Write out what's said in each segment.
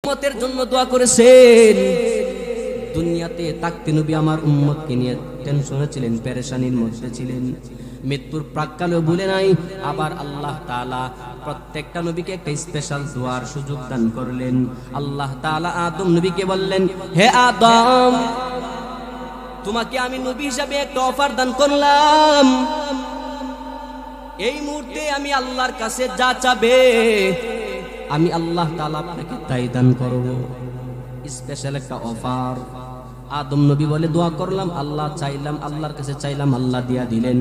উম্মতের জন্য দোয়া করেছেন। দুনিয়াতে থাকতে নবী আমার উম্মতকে নিয়ে টেনশনে ছিলেন, পেরেশানির মধ্যে ছিলেন, মৃত্যুর প্রাক্কালেও ভুলে নাই। আবার আল্লাহ তাআলা প্রত্যেকটা নবীকে একটা স্পেশাল দোয়ার সুযোগ দান করলেন। আল্লাহ তাআলা আদম নবীকে বললেন, হে আদম, তোমাকে আমি নবী হিসাবে একটা অফার দান করলাম। এই মুহূর্তে আমি আল্লাহর কাছে যা চাবে আমি আল্লাহ তাআলা আপনাকে তাই দান করব। স্পেশাল একটা অফার। আদম নবী বলে দোয়া করলাম, আল্লাহ চাইলাম, আল্লাহর কাছে চাইলাম, আল্লাহ দিয়া দিলেন।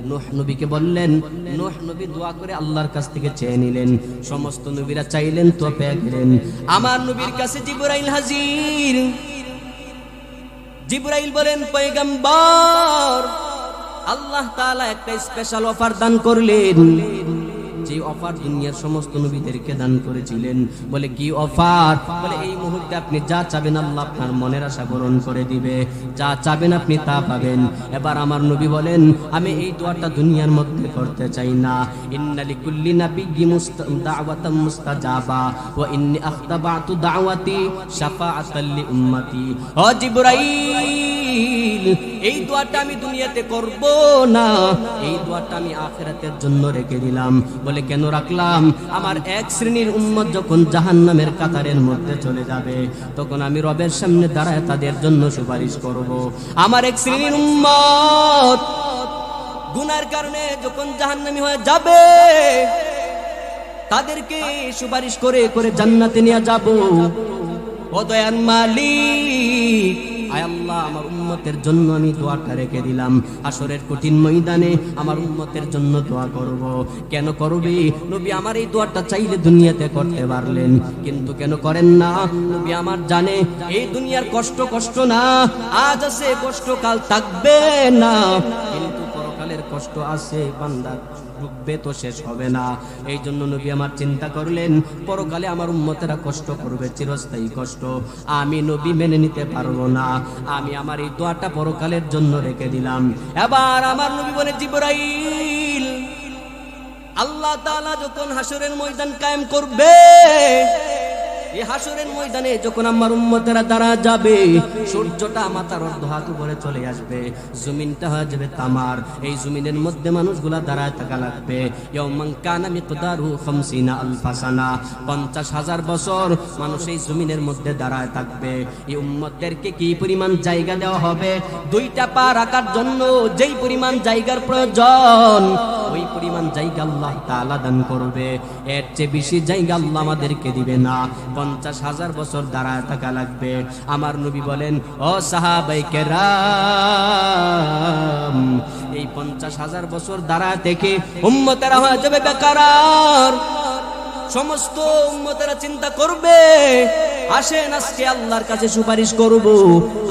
নূহ নবীকে বললেন, নূহ নবী দোয়া করে আল্লাহর কাছ থেকে চেয়ে নিলেন। সমস্ত নবীরা চাইলেন তো পেয়ে গেলেন। আমার নবীর কাছে জিবরাইল হাজির। জিবরাইল বলেন, পয়গম্বর, আল্লাহ তাআলা একটা স্পেশাল অফার দান করলেন, যে অফার দুনিয়ার সমস্ত নবীদেরকে দান করেছিলেন। বলে কি অফার? বলে এই মুহূর্তে আপনি যা চাবেন আল্লাহ আপনার মনের আশা পূরণ করে দিবে, যা চাবেন আপনি তা পাবেন। এবার আমার নবী বলেন, আমি এই দোয়াটা দুনিয়ার মধ্যে করতে চাই না। ইন্না লিকুল্লি নাবিয়্যিন দাওয়াতাম মুস্তাজাবা ওয়া ইন্নী আখতাবাতু দাওয়াতি শাফাআতাল লি উম্মতি। ও জিবরাইল, এই দোয়াটা আমি দুনিয়াতে করব না, এই দোয়াটা আমি আখিরাতের জন্য রেখে দিলাম। বলে কেন রাখলাম? আমার এক শ্রেণীর উম্মত যখন জাহান্নামের কাতারের মধ্যে চলে যাবে, তখন আমি রবের সামনে দাঁড়ায় তাদের জন্য সুপারিশ করব। আমার এক শ্রেণীর উম্মত গুনার কারণে যখন জাহান্নামী হয়ে যাবে, তাদেরকে সুপারিশ করে করে জান্নাতে নিয়ে যাব। ও দয়ার মালিক, আয় আল্লাহ, আমার উম্মতের জন্য আমি দোয়াটা রেখে দিলাম। হাসরের কঠিন ময়দানে আমার উম্মতের জন্য দোয়া করব। কেন করবে? নবী আমার এই দোয়াটা চাইলে দুনিয়াতে করতে পারলেন, কিন্তু কেন করেন না? নবী আমার জানে এই দুনিয়ার কষ্ট কষ্ট না, আজ আছে কষ্ট কাল থাকবে না, কিন্তু পরকালের কষ্ট আছে, বান্দার ডুববে তো শেষ হবে না। এই জন্য নবী আমার চিন্তা করলেন, পরকালে আমার উম্মতেরা কষ্ট করবে, চিরস্থায়ী কষ্ট, আমি নবী মেনে নিতে পারবো না। আমি আমার এই দোয়াটা পরকালের জন্য রেখে দিলাম। এবার আমার নবী বলে, জিবরাইল, আল্লাহ তাআলা যখন হাসরের ময়দান কায়েম করবে, এই হাসরের ময়দানে যখন আমার উম্মতেরা দাঁড়া যাবে, সূর্যটা মাথার অর্ধ হাত উপরে চলে আসবে, জমিনটা হয়ে যাবে তামার। এই জমিনের মধ্যে মানুষগুলা দাঁড়ায় থাকা লাগবে। ইয়াউমান কানা মিকদারু 50 আলফা সানা, 50,000 বছর মানুষ এই জমিনের মধ্যে দাঁড়ায় থাকবে। এই উম্মতদেরকে কি পরিমাণ জায়গা দেওয়া হবে? 2টা পা রাখার জন্য যেই পরিমাণ জায়গার প্রয়োজন, ওই পরিমাণ জায়গা আল্লাহ তাআলা দান করবে। এর চেয়ে বেশি জায়গা আল্লাহ আমাদেরকে দিবে না। 50,000 বছর দাঁড়ায় থাকা লাগবে। আমার নবী বলেন, ও সাহাবায়ে কেরাম, এই 50,000 বছর দাঁড়ায় থেকে উম্মতেরা হয়ে যাবে বেকারার। সমস্ত উম্মতেরা চিন্তা করবে, আসেন আজকে আল্লাহর কাছে সুপারিশ করব।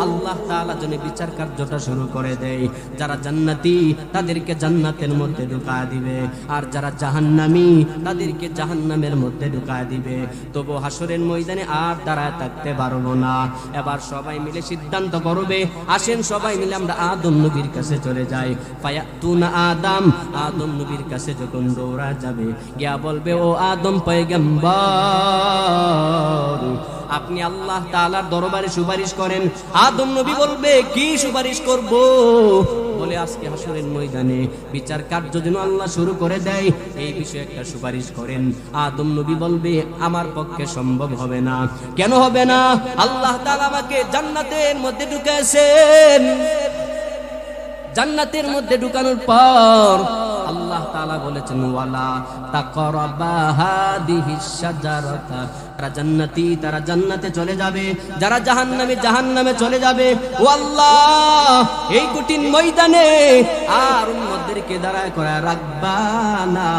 আল্লাহ তাআলা যেন বিচার কার্যটা শুরু করে দেয়। যারা জান্নাতি তাদেরকে জান্নাতের মধ্যে ঢুকায় দিবে, আর যারা জাহান্নামী তাদেরকে জাহান্নামের মধ্যে ঢুকায় দিবে। তবু হাসরের ময়দানে আর দাঁড়ায় থাকতে পারবো না। এবার সবাই মিলে সিদ্ধান্ত করবে, আসেন সবাই মিলে আমরা আদম নবীর কাছে চলে যাই। ফায়াতুনা আদম, আদম নবীর কাছে যখন দৌড়া যাবে, গিয়া বলবে, ও আদম পয়গম্বর, আপনি আল্লাহ তাআলার দরবারে সুপারিশ করেন। আদম নবী বলবে, কি সুপারিশ করব? বলে আজকে হাসরের ময়দানে বিচার কার্য যেন আল্লাহ শুরু করে দেয়, এই বিষয়ে একটা সুপারিশ করেন। আদম নবী বলবে, আমার পক্ষে সম্ভব হবে না। কেন হবে না? আল্লাহ তাআলা আমাকে জান্নাতের মধ্যে ঢুকাইছেন। জান্নাতের মধ্যে ঢুকানোর পর আল্লাহ তাআলা বলেছেন, ওয়ালা তাকরাবা হাদিহিশ শাজারাতা, যারা জান্নাতি তারা জান্নাতে চলে যাবে, যারা জাহান্নামী জাহান্নামে চলে যাবে। ও আল্লাহ, এই কঠিন ময়দানে আর উম্মতদেরকে দাঁড়ায় করে রাখবা না।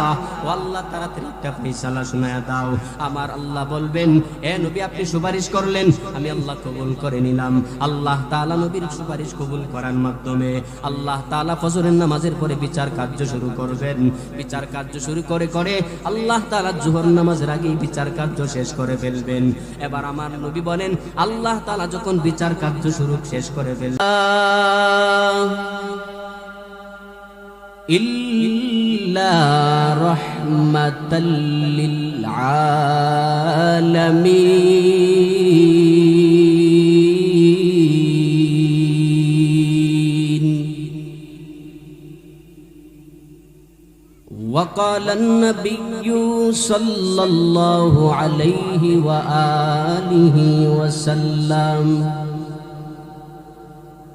ও আল্লাহ, তাড়াতাড়ি একটা ফয়সালা শোনায়া দাও। আমার আল্লাহ বলবেন, এ নবী আপনি সুপারিশ করলেন, আমি আল্লাহ কবুল করে নিলাম। আল্লাহ তাআলা নবীর সুপারিশ কবুল করার মাধ্যমে আল্লাহ তাআলা ফজরের নামাজের পরে বিচার কার্য শুরু করবেন। বিচার কার্য শুরু করে করে আল্লাহ তাআলা জোহর নামাজের আগেই বিচার কার্য শেষ করে ফেলবেন। এবার আমার নবী বলেন, আল্লাহ তাআলা যখন বিচার কার্য শুরু শেষ করে ফেলবেন, ইল্লা রাহমাতাল লিল আলামিন, وقال النبي صلى الله عليه وآله وسلم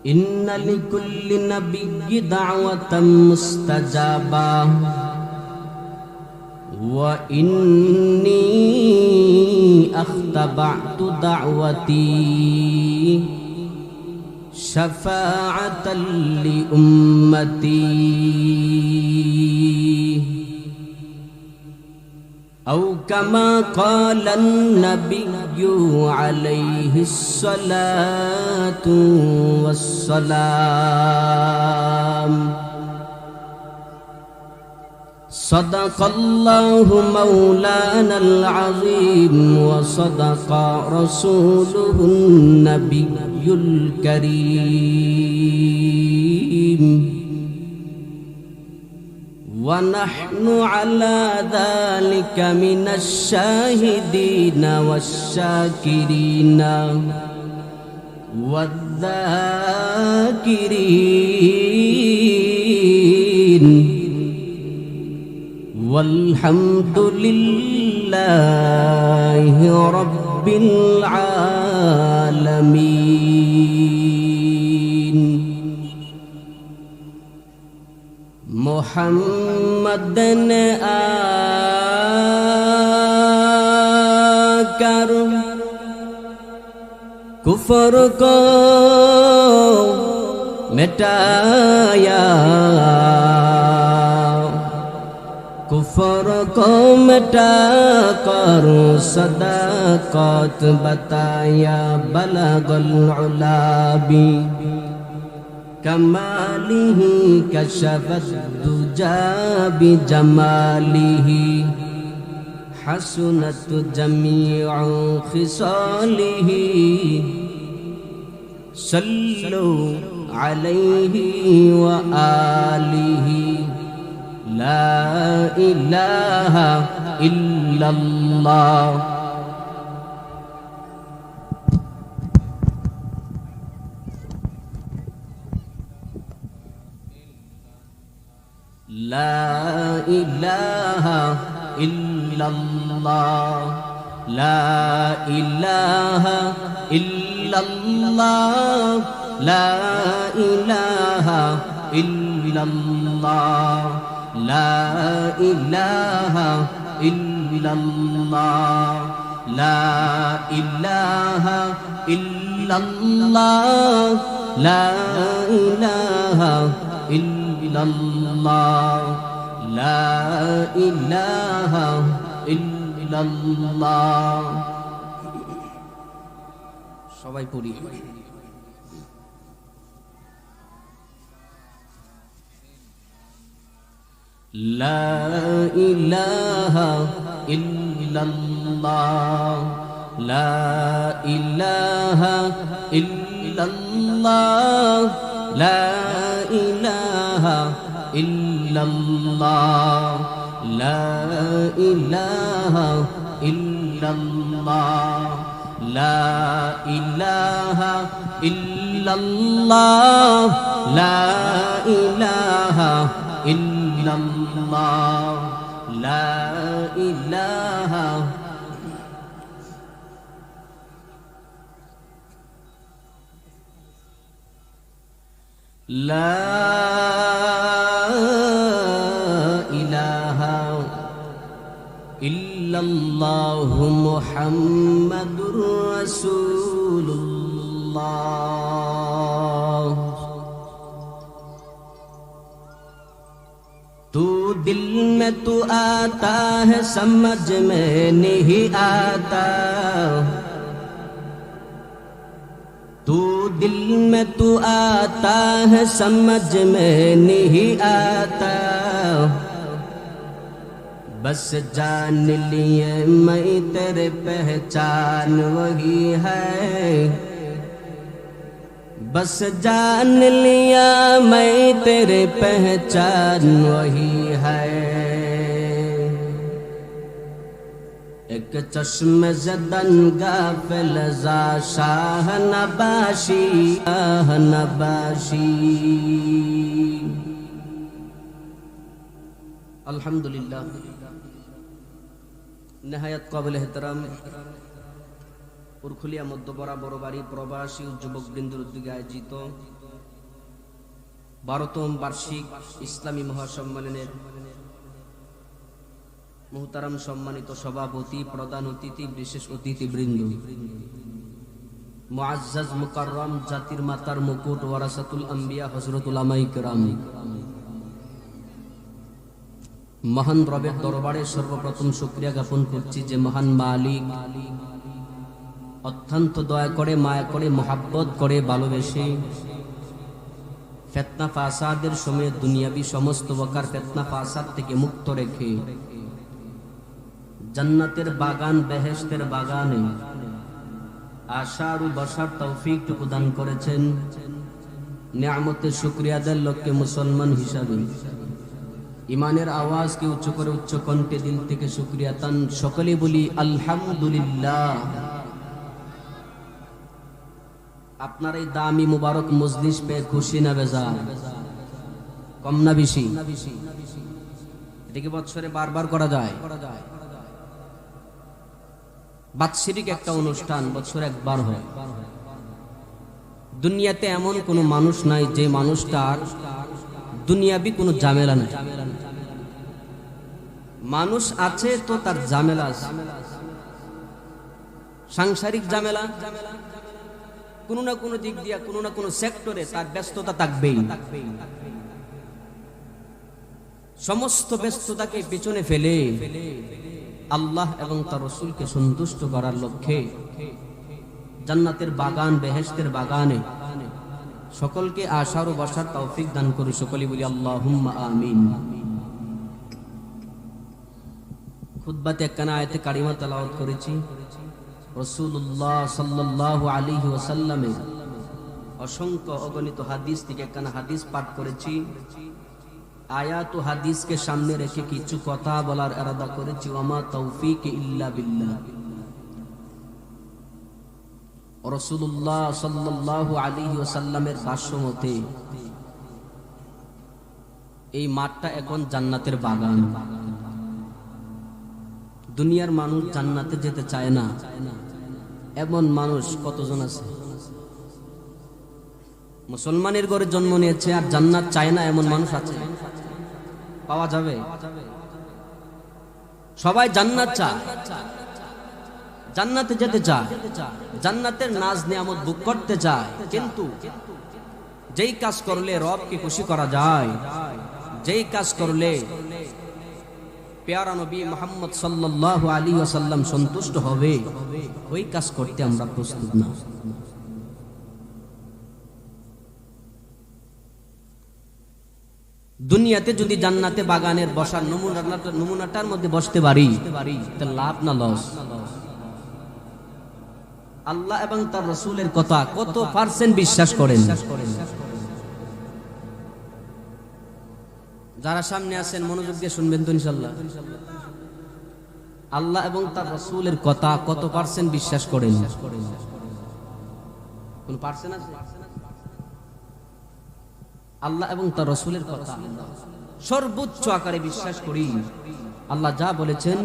إن لكل نبي دعوة مستجابة وإني أختبعت دعوتي شفاعة لأمتي أو كما قال النبي عليه الصلاة والسلام صدق الله مولانا العظيم وصدق رسوله النبي الكريم ونحن على ذلك من الشاهدين والشاكرين والذاكرين والحمد لله رب العالمين محمد نے آکر کفر کو مٹایا کفر کو مٹا کر صداقت بتایا بلغ العلا بکمالہ کشف الدجى بجمالہ حسنت جمیع خصالہ صلوا علیہ وآلہ لا إله إلا الله لا إله إلا الله لا إله إلا الله لا إله إلا الله لا إله إلا الله لا إله إلا الله لا إله إلا الله لا إله إلا الله সবাই পড়ি لا إله إلا الله لا إله إلا الله لا إله إلا الله لا إله إلا الله لا إله إلا الله لا إله إلا الله لا إله لا إله إلا الله محمد رسول الله تو दिल में तू आता है समझ में नहीं आता तू दिल में तू आता है समझ में नहीं आता बस जान लिए मैं तेरे पहचान वही है बस जान लिया मैं तेरे पहचान वही है एक चश्म ज़दन गाफिल ज़ा शाह नबाशी আলহামদুলিল্লাহ, নেহায়াত কাবিল এহতরাম উরখুলিয়া মধ্যপাড়া বড়বাড়ি প্রবাসী যুবক বৃন্দের উদ্যোগে আয়োজিত 12তম বার্ষিক ইসলামী মহাসম্মেলনের মুহতারাম সম্মানিত সভাপতি, প্রধান অতিথি, বিশেষ অতিথিবৃন্দ, মুআজ্জাজ মুকাররম জাতির মাতার মুকুট ওয়ারাসাতুল আম্বিয়া হযরত উলামায়ে কেরাম, মহান রবের দরবারে সর্বপ্রথম শুকরিয়া জ্ঞাপন করছি যে মহান মালিক অত্যন্ত দয়া করে, মায়া করে, মহাব্বত করে, ভালোবেসে ফিতনা ফাসাদের সময় দুনিয়াবি সমস্ত প্রকার ফিতনা ফাসাদ থেকে মুক্ত রেখে জান্নাতের বাগান, বেহেশতের বাগানে আশার ও বসার তৌফিকটুকু দান করেছেন। নিয়ামতের শুকরিয়া আদায়ের লক্ষ্যে মুসলমান হিসাবে ইমানের আওয়াজকে উচ্চ করে উচ্চ কণ্ঠে দিল থেকে শুকরিয়া তান সকলে বলি আলহামদুলিল্লাহ। আপনার এই দামি মুবারক মজলিস পেয়ে খুশি না বেজার? কম না বেশি? এটাকে বছরে বারবার করা যায়? বাৎসরিক একটা অনুষ্ঠান বছরে একবার হয়। দুনিয়াতে এমন কোন মানুষ নাই যে মানুষটার দুনিয়াবি কোনো ঝামেলা নাই। মানুষ আছে তো তার ঝামেলা আছে, সাংসারিক ঝামেলা, কোনো না কোনো দিক দিয়া, কোনো না কোনো সেক্টরে তার ব্যস্ততা থাকবেই। সমস্ত ব্যস্ততাকে পেছনে ফেলে আল্লাহ এবং তার রাসূলকে সন্তুষ্ট করার লক্ষ্যে জান্নাতের বাগান, বেহেশতের বাগানে সকলকে আশার ও বসার তৌফিক দান করে সকলে বলি আল্লাহুম্মা আমিন। খুতবাতে একখানা আয়াতে কারিমা তেলাওয়াত করেছি। রাসূলুল্লাহ সাল্লাল্লাহু আলাইহি ওয়াসাল্লামের অসংখ্য অগণিত হাদিস থেকে একখানা হাদিস পাঠ করেছি। আয়াত ও হাদিসকে সামনে রেখে কিছু কথা বলার ইরাদা করেছি। ওয়ামা তৌফিক ইল্লা বিল্লাহ। রাসূলুল্লাহ সাল্লাল্লাহু আলাইহি ওয়াসাল্লামের ভাষ্য মতে এই মাঠটা এখন জান্নাতের বাগান। দুনিয়ার মানুষ জান্নাতে যেতে চায় না এমন মানুষ কতজন আছে? মুসলমানের ঘরে জন্ম নিয়েছে আর জান্নাত চায় না এমন মানুষ আছে? পাওয়া যাবে? সবাই জান্নাত চায়, জান্নাতে যেতে চায়, জান্নাতের নাজ নিয়ামত ভোগ করতে চায়। কিন্তু যেই কাজ করলে রবকে খুশি করা যায়, যেই কাজ করলে প্যারা নবী মুহাম্মদ সাল্লাল্লাহু আলাইহি ওয়াসাল্লাম সন্তুষ্ট হবে, ওই কাজ করতে আমরা প্রস্তুত না। দুনিয়াতে যদি জান্নাতে বাগানের বসার নমুনাটার মধ্যে বসতে পারি তা লাভ না লস? আল্লাহ এবং তার রাসূলের কথা কত পার্সেন্ট বিশ্বাস করেন? যারা সামনে আছেন মনোযোগ দিয়ে শুনবেন তো ইনশাআল্লাহ। আল্লাহ এবং তার রাসূলের কথা কত পার্সেন্ট বিশ্বাস করেন? কোন পার্সেন্ট আছে? আল্লাহ এবং তার রাসূলের কথা সর্বোচ্চ আকারে বিশ্বাস করি। আল্লাহ যা বলেছেন,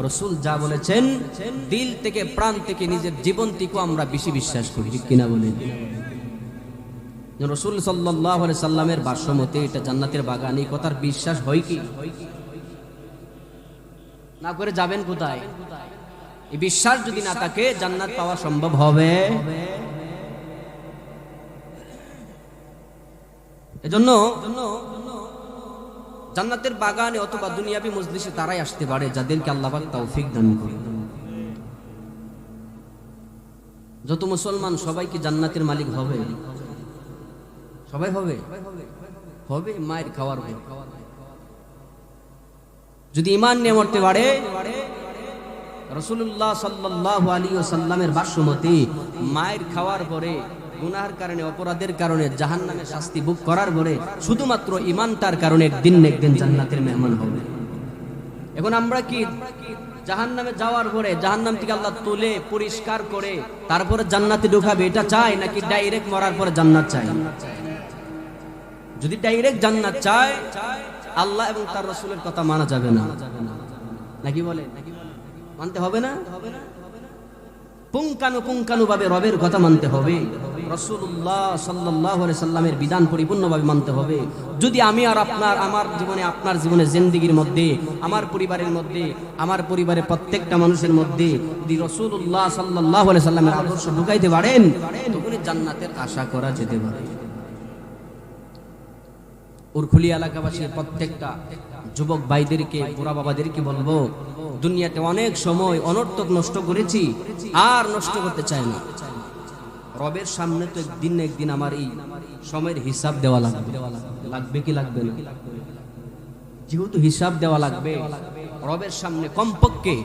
রাসূল যা বলেছেন, দিল থেকে, প্রাণ থেকে, নিজের জীবন থেকেও আমরা বেশি বিশ্বাস করি। ঠিক কিনা বলেন? রাসূল সাল্লাল্লাহু আলাইহি সাল্লামের ভাষ্য মতে এটা জান্নাতের বাগান, এই কথার বিশ্বাস হয় কি? না করে যাবেন কোথায়? এই বিশ্বাস যদি না থাকে জান্নাত পাওয়া সম্ভব হবে? এজন্য জান্নাতের বাগানে অথবা দুনিয়াবি মজলিসে তারাই আসতে পারে যাদেরকে আল্লাহ পাক তৌফিক দান করেন। যত মুসলমান সবাই কি জান্নাতের মালিক হবে? সবাই হবে? হবে মায়ের খাওয়ার পর। যদি ঈমান নিয়ে মরতে পারে, রাসূলুল্লাহ সাল্লাল্লাহু আলাইহি ওয়াসাল্লামের ভাষ্য মতে মায়ের খাওয়ার পরে, গুনাহের কারণে, অপরাধের কারণে জাহান্নামে শাস্তি ভোগ করার পরে শুধুমাত্র ঈমানটার কারণে একদিন না একদিন জান্নাতের মেহমান হবে। এখন আমরা কি জাহান্নামে যাওয়ার পরে জাহান্নাম থেকে আল্লাহ তুলে পরিষ্কার করে তারপরে জান্নাতে ঢোকাবে এটা চাই, নাকি ডাইরেক্ট মরার পরে জান্নাত চাই? যদি ডাইরেক্ট জান্নাত চায় আল্লাহ এবং তার রাসূলের কথা মানা যাবে না, নাকি বলে? মানতে হবে না? পুঙ্খানুপুঙ্খানুভাবে রবের কথা মানতে হবে, রাসূলুল্লাহ সাল্লাল্লাহু আলাইহি সাল্লামের বিধান পরিপূর্ণভাবে মানতে হবে। যদি আমি আর আপনার, আমার জীবনে, আপনার জীবনে, জিন্দেগির মধ্যে, আমার পরিবারের মধ্যে, আমার পরিবারের প্রত্যেকটা মানুষের মধ্যে যদি রাসূলুল্লাহ সাল্লাল্লাহু আলাইহি সাল্লামের আদর্শ ঢুকাইতে পারেন, তখনই জান্নাতের আশা করা যেতে পারে। উরখুলি এলাকাবাসীর প্রত্যেকটা যুবক ভাইদেরকে, বুড়া বাবাদেরকে বলবো, দুনিয়াতে অনেক সময় অনর্থক নষ্ট করেছি, আর নষ্ট করতে চাই না। রবের সামনে তো একদিন না একদিন আমার এই সময়ের হিসাব দেওয়া লাগবে, লাগবে কি লাগবে না? যেহেতু হিসাব দেওয়া লাগবে রবের সামনে, কমপক্ষে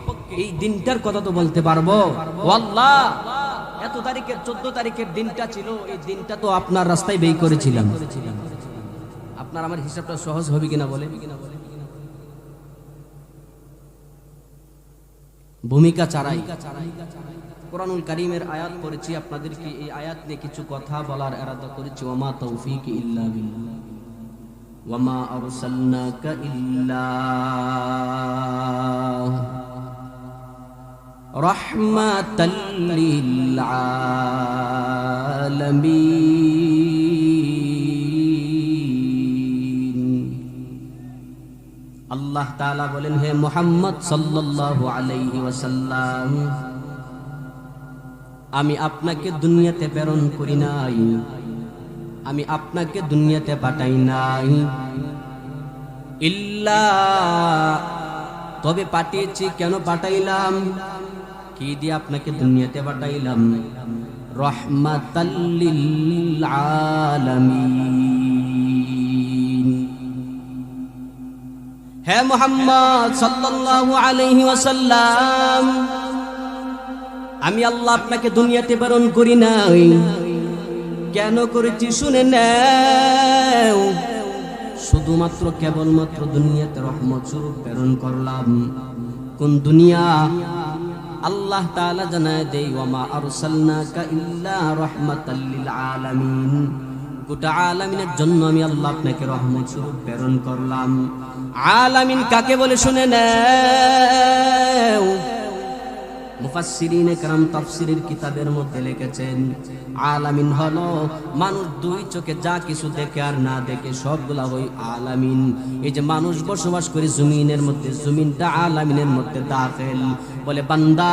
এই দিনটার কথা তো বলতে পারবো, ও আল্লাহ, এত তারিখের 14 তারিখের দিনটা ছিল, এই দিনটা তো আপনার রাস্তায় ব্যয় করেছিলাম। আপনার আমার হিসাবটা সহজ হবে কিনা বলে? ভূমিকা চারাই কোরআনুল কারীমের আয়াত পড়েছি, আপনাদেরকে এই আয়াত নিয়ে কিছু কথা বলার ইরাদা করেছি। ওয়া মা তাওফীক ইল্লা বিল্লাহ ওয়া মা আরসালনাকা ইল্লা রাহমাতাল লিল আলামিন। আল্লাহ তাআলা বলেন, হে মুহাম্মদ সাল্লাল্লাহু আলাইহি ওয়াসাল্লাম, আমি আপনাকে দুনিয়াতে প্রেরণ করি নাই, আমি আপনাকে দুনিয়াতে পাঠাই নাই, ইল্লা, তবে পাঠিয়েছি, কেন পাঠাইলাম, কি দিয়ে আপনাকে দুনিয়াতে পাঠাইলাম? রাহমাতাল লিল আলামিন। হে মুহাম্মদ সাল্লাল্লাহু আলাইহি ওয়াসাল্লাম, আমি আল্লাহ আপনাকে দুনিয়াতে প্রেরণ করি নাই, কেন করেছি শুনে নাও। শুধুমাত্র কেবলমাত্র দুনিয়াতে রহমত স্বরূপ প্রেরণ করলাম। কোন দুনিয়া? আল্লাহ তাআলা জানায় দেই, ওয়া মা আরসালনাকা ইল্লা রাহমাতাল লিল আলামিন, গোটা আলামিনের জন্য আমি আল্লাহ আপনাকে রহমত স্বরূপ প্রেরণ করলাম। আলামিন কাকে বলে শুনে নাও। মুফাসসিরিনে কেরাম তাফসীরের কিতাবের মধ্যে লিখেছেন, আলামিন হলো মানুষ দুই চোখে যা কিছু দেখে আর না দেখে সবগুলা হই আলামিন। এই যে মানুষ বসবাস করে জমিনের মধ্যে, জমিনটা আলামিনের মধ্যে দাখিল। বলে বান্দা,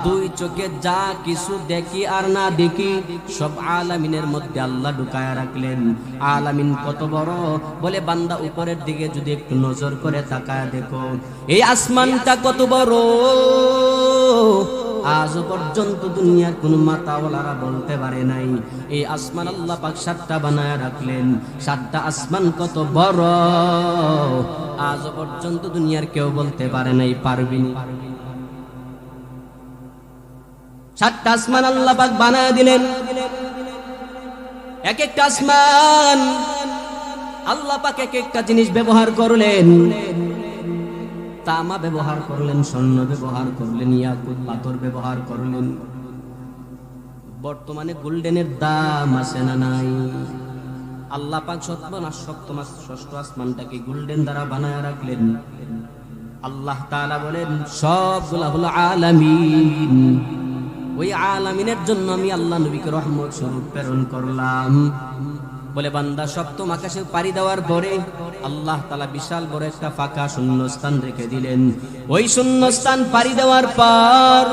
দুই চোখে যা কিছু দেখি আর না দেখি সব আলামিনের মধ্যে আল্লাহ ঢুকায়া রাখলেন। আলামিন কত বড়? বলে বান্দা, উপরের দিকে যদি একটু নজর করে তাকায় দেখো, এই আসমানটা কত বড়। আজ পর্যন্ত দুনিয়ার কোন মাতাওয়ালারা বলতে পারে নাই এই আসমান আল্লাহ পাক 7টা বানায় রাখলেন। 7টা আসমান কত বড়, আজ পর্যন্ত দুনিয়ার কেউ বলতে পারে নাই, পারবি না। 7টা আসমান আল্লাহ পাক বানায় দিলেন। এক একটা আসমান আল্লাহ পাক এক একটা জিনিস ব্যবহার করলেন। তামা ব্যবহার করলেন, স্বর্ণ ব্যবহার করলেন, ইয়াকুত পাথর ব্যবহার করলেন। বর্তমানে গোল্ডেনের দাম আছে না নাই? আল্লাহ পাক 6ষ্ঠ আসমানটাকে গোল্ডেন দ্বারা বানায় রাখলেন। আল্লাহ তাআলা বলেন, সবগুলা হলো আলামিন। ওই আলামিনের জন্য আমি আল্লাহ নবীকে রহমত স্বরূপ প্রেরণ করলাম। বলে বান্দা, 7ম আকাশে পাড়ি দেওয়ার পরে আল্লাহ তাআলা বিশাল বড় একটা ফাঁকা শূন্যস্থান রেখে দিলেন। ওই শূন্যস্থান পাড়ি দেওয়ার পর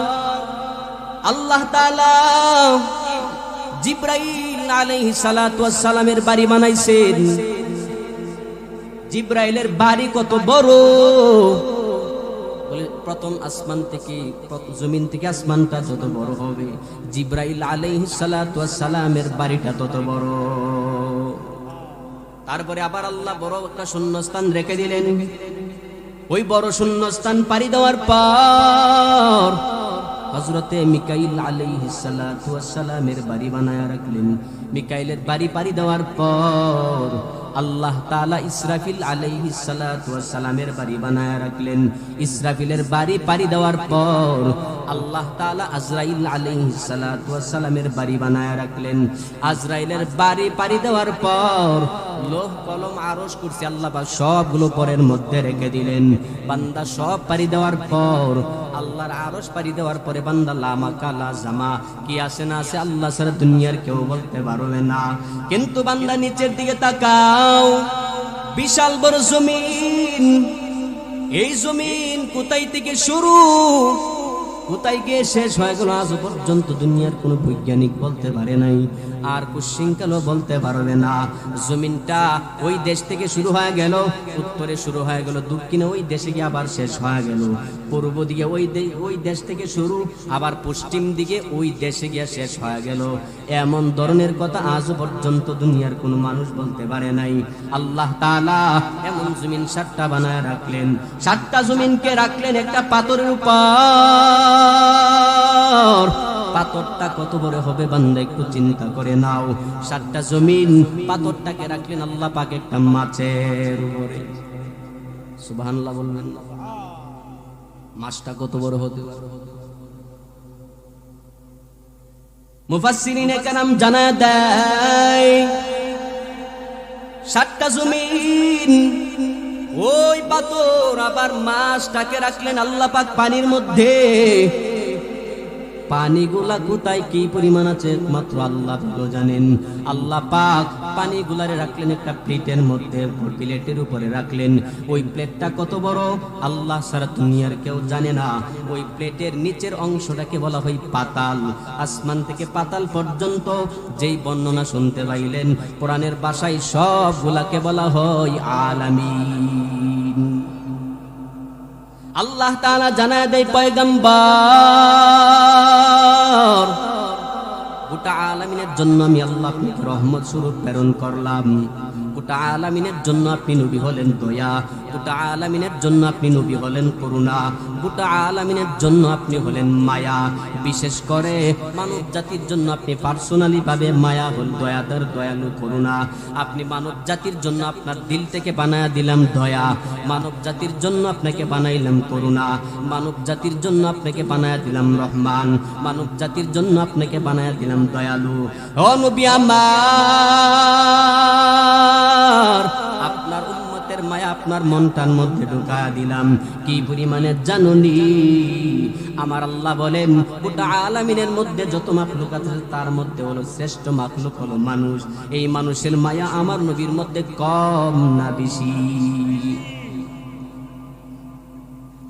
আল্লাহ তাআলা জিবরাইল আলাইহিস সালাতু ওয়াস সালামের বাড়ি বানাইছেন। জিবরাইলের বাড়ি কত বড়? বলে প্রথম আসমান থেকে, জমিন থেকে আসমানটা যত বড় হবে, জিবরাইল আলাইহিস সালাতু ওয়াস সালামের বাড়িটা তত বড়। তারপরে আবার আল্লাহ বড় একটা শূন্যস্থান রেখে দিলেন। ওই বড় শূন্যস্থান পাড়ি দেওয়ার পর হযরতে মিকাইল আলাইহিস সালাতু ওয়াস সালামের বাড়ি বানায়া রাখলেন। মিকাইলের বাড়ি পাড়ি দেওয়ার পর আল্লাহ তাআলা ইসরাফিল আলাইহিস সালাতু ওয়াস সালামের বাড়ি বানায়া রাখলেন। ইসরাফিলের বাড়ি পাড়ি দেওয়ার পর আল্লাহ তাআলা আজরাইল আলাইহিস সালাতু ওয়াস সালামের বাড়ি বানায়া রাখলেন। আজরাইলের বাড়ি পাড়ি দেওয়ার পর লোহ কলম আরশ কুরসি আল্লাহ পাক সবগুলো পরের মধ্যে রেখে দিলেন। বান্দা সব পাড়ি দেওয়ার পর আল্লাহর আরশ পাড়ি দেওয়ার পরে বান্দা লামা কালা জামা কি আছে না আছে আল্লাহ ছাড়া দুনিয়ার কেউ বলতে পারবে না। কিন্তু বান্দা নিচের দিকে তাকাও, বিশাল বড় জমিন। এই জমিন কোথায় থেকে শুরু কোথায় গিয়ে শেষ হয়ে গেল আজ পর্যন্ত দুনিয়ার কোনো বৈজ্ঞানিক বলতে পারে নাই, আর কুশিঙ্কালও বলতে পারবে না। জমিনটা ওই দেশ থেকে শুরু হয়ে গেল, উত্তরে শুরু হয়ে গেল, দক্ষিণে ওই দেশে গিয়ে আবার শেষ হয়ে গেল, পূর্ব দিকে ওই দেশ থেকে শুরু আবার পশ্চিম দিকে ওই দেশে গিয়ে শেষ হয়ে গেল। এমন ধরনের কথা আজ পর্যন্ত দুনিয়ার কোনো মানুষ বলতে পারে নাই। আল্লাহ তাআলা এমন জমিন 7টা বানায় রাখলেন। 7টা জমিনকে রাখলেন একটা পাথরের উপর। পাথরটা কত বড় হবে বান্দা একটু চিন্তা করে নাও। 7টা জমিন, পাথরটাকে রাখলেন আল্লাহ পাক একটা মাছের উপরে। সুবহানাল্লাহ বলবেন না? মাছটা কত বড় হতে পারে? মুফাসসিরিনে কেরাম জানায় দেয় 7টা জমিন, ওই পাথর আবার মাছটাকে রাখলেন আল্লাহ পাক পানির মধ্যে। পানিগুলা কোথায় কি পরিমাণ আছে একমাত্র আল্লাহ ভালো জানেন। আল্লাহ পাক পানিগুলারে রাখলেন একটা প্লেটের মধ্যে, প্লেটের উপরে রাখলেন। ওই প্লেটটা কত বড় আল্লাহ ছাড়া দুনিয়ার কেউ জানে না। ওই প্লেটের নিচের অংশটাকে বলা হয় পাতাল। আসমান থেকে পাতাল পর্যন্ত যেই বর্ণনা শুনতে পাইলেন কোরআনের ভাষায় সবগুলাকে বলা হয় আলামিন। আল্লাহ তাআলা জানায় দেয় পয়গম্বর, গোটা আলামিনের জন্য আমি আল্লাহ আপনাকে রহমত স্বরূপ প্রেরণ করলাম। গোটা আলামিনের জন্য আপনি নবী হলেন দয়া, গোটা আলামিনের জন্য আপনি নবী হলেন করুণা, গোটা আলামিনের জন্য আপনি হলেন মায়া। বিশেষ করে মানব জাতির জন্য আপনি পার্সোনালি ভাবে মায়া হল, দয়াদার, দয়ালু, করুণা। আপনি মানব জাতির জন্য আপনার দিল থেকে বানায়া দিলাম দয়া, মানব জাতির জন্য আপনাকে বানাইলাম করুণা, মানব জাতির জন্য আপনাকে বানায়া দিলাম রহমান, মানব জাতির জন্য আপনাকে বানায়া দিলাম দয়ালু। ও নবী আমার, আপনার উম্মতের মায়া আপনার মনটার মধ্যে ঢুকায়া দিলাম। কি পরিমাণে জানুনি? আমার আল্লাহ বলেন গোটা আলামিনের মধ্যে যত মাখলুক আছে তার মধ্যে হলো শ্রেষ্ঠ মাখলুক হলো মানুষ। এই মানুষের মায়া আমার নবীর মধ্যে কম না বেশি?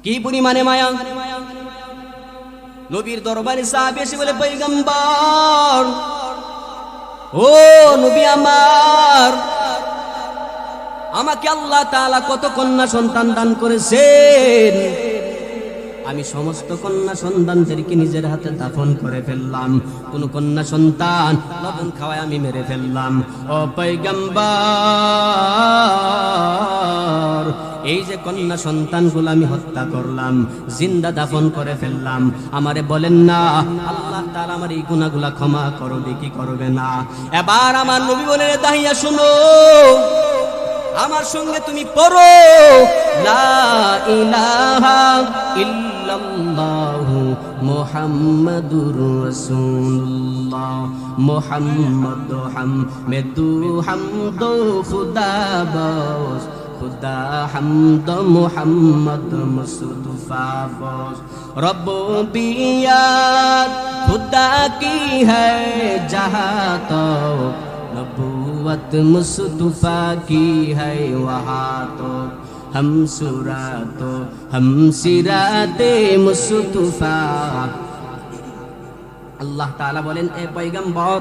কি পরিমাণে মায়া! নবীর দরবারে সাহাবী এসে বলে, পয়গম্বর, ও নবী আমার, আমাকে আল্লাহ তাআলা কত কন্যা সন্তান দান করেছেন, আমি সমস্ত কন্যা সন্তানদেরকে নিজের হাতে দাফন করে ফেললাম, কোন কন্যা সন্তান লবণ খাওয়ায় আমি মেরে ফেললাম। ও পয়গম্বর, এই যে কন্যা সন্তানগুলো আমি হত্যা করলাম, জিন্দা দাফন করে ফেললাম, আমারে বলেন না আল্লাহ তাআলা আমার এই গুনাহগুলা ক্ষমা করবে কি করবে না? এবার আমার নবী বলেন, দাহিয়া শুনো, আমার সঙ্গে তুমি পড়ো লা ইলাহা ইল্লাল্লাহু মুহাম্মাদুর রাসূলুল্লাহ, মুহাম্মদ হামদু হামদু খুদা বস, खुदा हमद मुहम्मद मुस्तफा बस, रब्बियत खुदा की है जहाँ तो, नबूवत मुस्तफा की है वहाँ तो, हम सुरातो हम सिराते मुस्तफा। আল্লাহ তাআলা বলেন, এ পয়গম্বর,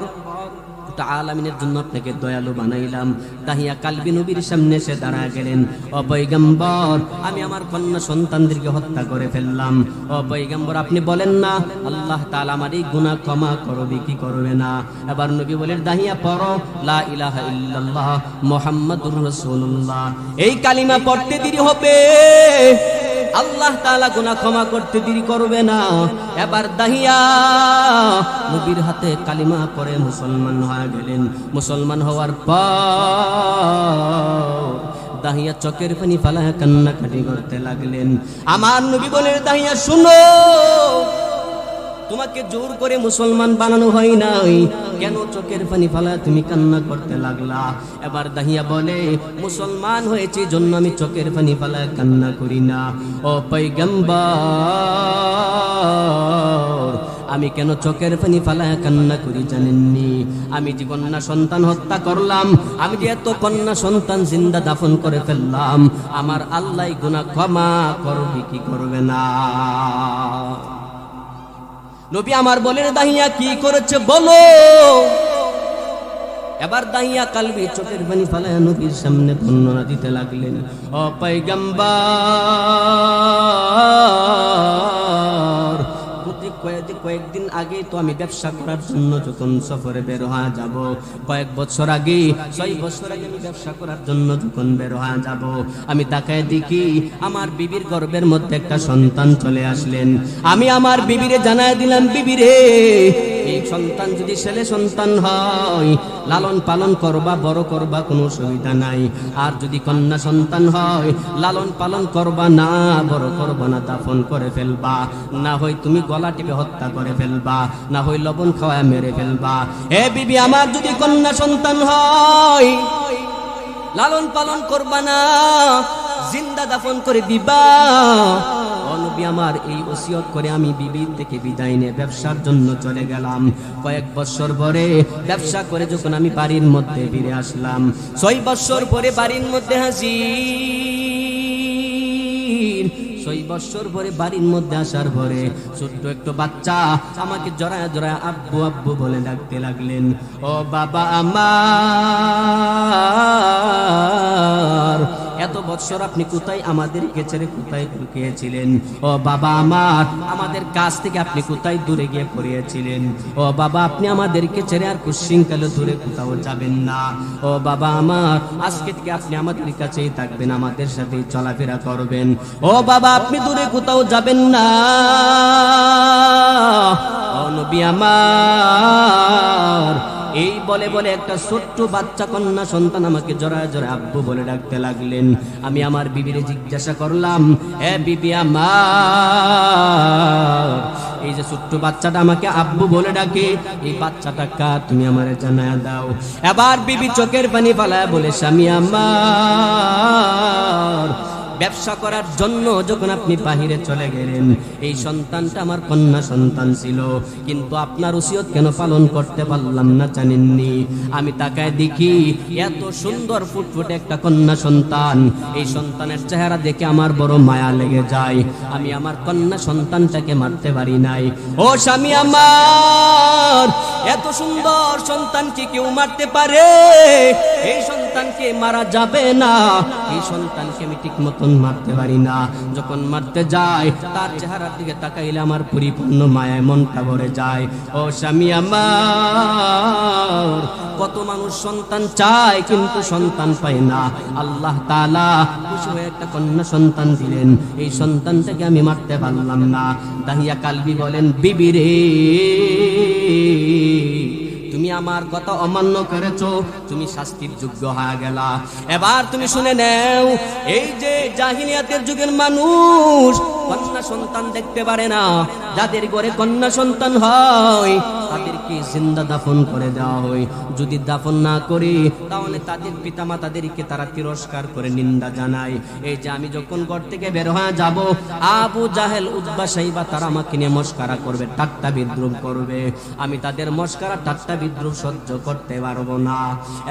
গোটা আলামিনের জন্য আপনাকে দয়ালু বানাইলাম। তাহিয়া কালবি নবীর সামনে এসে দাঁড়া গেলেন, ও পয়গম্বর, আমি আমার কন্যা সন্তানদেরকে হত্যা করে ফেললাম। ও পয়গম্বর, আপনি বলেন না আল্লাহ তাআলা আমার এই গুনাহ ক্ষমা করবে কি করবে না? এবার নবী বলেন, দাহিয়া পড়ো লা ইলাহা ইল্লাল্লাহ মুহাম্মাদুর রাসূলুল্লাহ। এই কালিমা পড়তে দেরি হবে, আল্লাহ তাআলা গুনাহ ক্ষমা করতে দেরি করবে না। এবার দাহিয়া নবীর হাতে কালিমা পড়ে মুসলমান হয়ে গেলেন। মুসলমান হওয়ার পর দাহিয়া চোখের পানি ফালায় কান্নাকাটি করতে লাগলেন। আমার নবী বলেন, দাহিয়া শুনো, তোমাকে জোর করে মুসলমান বানানো হয় নাই, কেন চোখের পানি ফালায় তুমি কান্না করতে লাগলা? এবার দাহিয়া বলে, মুসলমান হয়েছে জন্য আমি চোখের পানি ফালায় কান্না করি না। ও পয়গম্বর, আমি কেন চোখের পানি ফালায় কান্না করি জানেননি? আমি যে কন্যা সন্তান হত্যা করলাম, আমি যে এত কন্যা সন্তান জিন্দা দাফন করে ফেললাম, আমার আল্লাহ গুনাহ ক্ষমা করবে কি করবে না? নবী আমার বলেন, দাহিয়া কি করেছে বলো। এবার দাহিয়া কালবি চোখের পানি ফালায় নবীর সামনে বর্ণনা দিতে লাগলেন। ও পয়গম্বর, কয়েকদিন আগে তো আমি ব্যবসা করার জন্য যখন সফরে বের হয়ে যাব, কয়েক বছর আগে, 6 বছর আগে আমি ব্যবসা করার জন্য যখন বের হয়ে যাব, আমি তাকায় দেখি আমার বিবির গর্ভের মধ্যে একটা সন্তান চলে আসলেন। আমি আমার বিবিরে জানায় দিলাম, বিবিরে, এই সন্তান যদি ছেলে সন্তান হয় লালন পালন করবা, বড় করবা, কোনো অসুবিধা নাই। আর যদি কন্যা সন্তান হয় লালন পালন করবা না, বড় করবা না, দাফন করে ফেলবা, না হয় তুমি গলা টিপে হত্যা করে ফেলবা, না হয় লবণ খাওয়ায় মেরে ফেলবা। হে বিবি, আমার যদি কন্যা সন্তান হয় লালন পালন করবা না, জিন্দা দাফন করে দিবা। নবী আমার এই ওসিয়ত করে আমি বিবির থেকে বিদায় নিয়ে ব্যবসার জন্য চলে গেলাম। কয়েক বছর পরে ব্যবসা করে যখন আমি বাড়ির মধ্যে ফিরে আসলাম, 6 বছর পরে বাড়ির মধ্যে হাজির। 6 বছর পরে বাড়ির মধ্যে আসার পরে ছোট্ট একটু বাচ্চা আমাকে জড়ায় জড়ায় আব্বু আব্বু বলে ডাকতে লাগলেন। ও বাবা আমার, এত বছর আপনি কোথায় আমাদেরকে ছেড়ে কোথায় লুকিয়েছিলেন? ও বাবা আমার, আমাদের কাছ থেকে আপনি কোথায় দূরে গিয়ে পড়িয়েছিলেন? ও বাবা, আপনি আমাদেরকে ছেড়ে আর কুশৃঙ্খলে দূরে কোথাও যাবেন না। ও বাবা আমার, আজকে থেকে আপনি আমাদের কাছেই থাকবেন, আমাদের সাথেই চলাফেরা করবেন। ও বাবা, আপনি দূরে কোথাও যাবেন না। ও নবী আমার, এই বলে বলে একটা ছোট্ট বাচ্চা কন্যা সন্তান আমাকে জড়ায় জড়ায় আব্বু বলে ডাকতে লাগলেন। আমি আমার বিবিরে জিজ্ঞাসা করলাম, এ বিবি আমার, এই যে ছোট্ট বাচ্চাটা আমাকে আব্বু বলে ডাকে, এই বাচ্চাটা কার, তুমি আমারে জানায় দাও। এবার বিবি চোখের পানি ফালায় বলে, স্বামী আমার, ব্যবসা করার জন্য যখন আপনি বাহিরে চলে গেলেন, এই সন্তানটা আমার কন্যা সন্তান ছিল, কিন্তু আপনার ওসিয়ত কেন পালন করতে পারলাম না জানেননি? আমি তাকায় দেখি এত সুন্দর ফুটফুটে একটা কন্যা সন্তান, এই সন্তানের চেহারা দেখে আমার বড় মায়া লেগে যায়। আমি আমার কন্যা সন্তানটাকে মারতে পারি নাই। ও স্বামী আমার, এত সুন্দর সন্তানকে কেউ মারতে পারে? এই সন্তানকে মারা যাবে না, এই সন্তানকে আমি ঠিক মতন মারতে পারি না। যখন মারতে যায় তার চেহারার দিকে তাকাইলে আমার পরিপূর্ণ মায়ায় মনটা ভরে যায়। ও স্বামী আমার, কত মানুষ সন্তান চায় কিন্তু সন্তান পায় না, আল্লাহ তাআলা খুশি হয়ে একটা কন্যা সন্তান দিলেন, এই সন্তানটাকে আমি মারতে পারলাম না। দাহিয়া কালবি বলেন, বিবি রে, তুমি আমার কথা অমান্য করেছো, তুমি শাস্তির যোগ্য হয়ে গেলা। এবার তুমি শুনে নাও, এই যে জাহিলিয়াতের যুগের মানুষ কন্যা সন্তান দেখতে পারে না, যাদের ঘরে কন্যা সন্তান হয় তাদেরকে জিন্দা দাফন করে দেওয়া হয়। যদি দাফন না করে তাহলে তাদের পিতামাতাদেরকে তারা তিরস্কার করে নিন্দা জানায়। এই যে আমি যখন ঘর থেকে বের হয়ে যাব, আবু জাহেল উতবা সাইবা তারা আমাকে নিয়ে মস্কারা করবে, ঠাট্টা বিদ্রুপ করবে, আমি তাদের মস্কারা ঠাট্টা বিদ্রুপ সহ্য করতে পারবো না।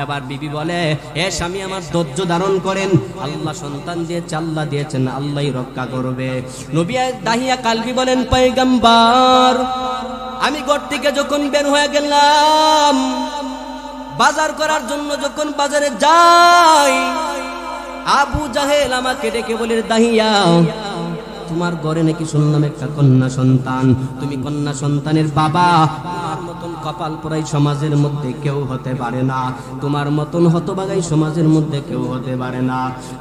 এবার বিবি বলে, এ স্বামী আমার ধৈর্য ধারণ করেন, আল্লাহ সন্তান দিয়েছে, আল্লাহ দিয়েছেন, আল্লাহই রক্ষা করবে। নবী দাহিয়া কালবি বলেন, পয়গম্বর, আমি ঘর থেকে যখন বের হয়ে গেলাম, বাজার করার জন্য যখন বাজারে যাই, আবু জাহেল আমাকে ডেকে বলে, দাহিয়া তোমার ঘরে নাকি শুনলাম একটা কন্যা সন্তান, তুমি কন্যা সন্তানের বাবা, তোমার মতন কপাল পোড়াই সমাজের মধ্যে কেউ হতে পারে না, তোমার মতন হতভাগাই সমাজের মধ্যে কেউ হতে পারে না।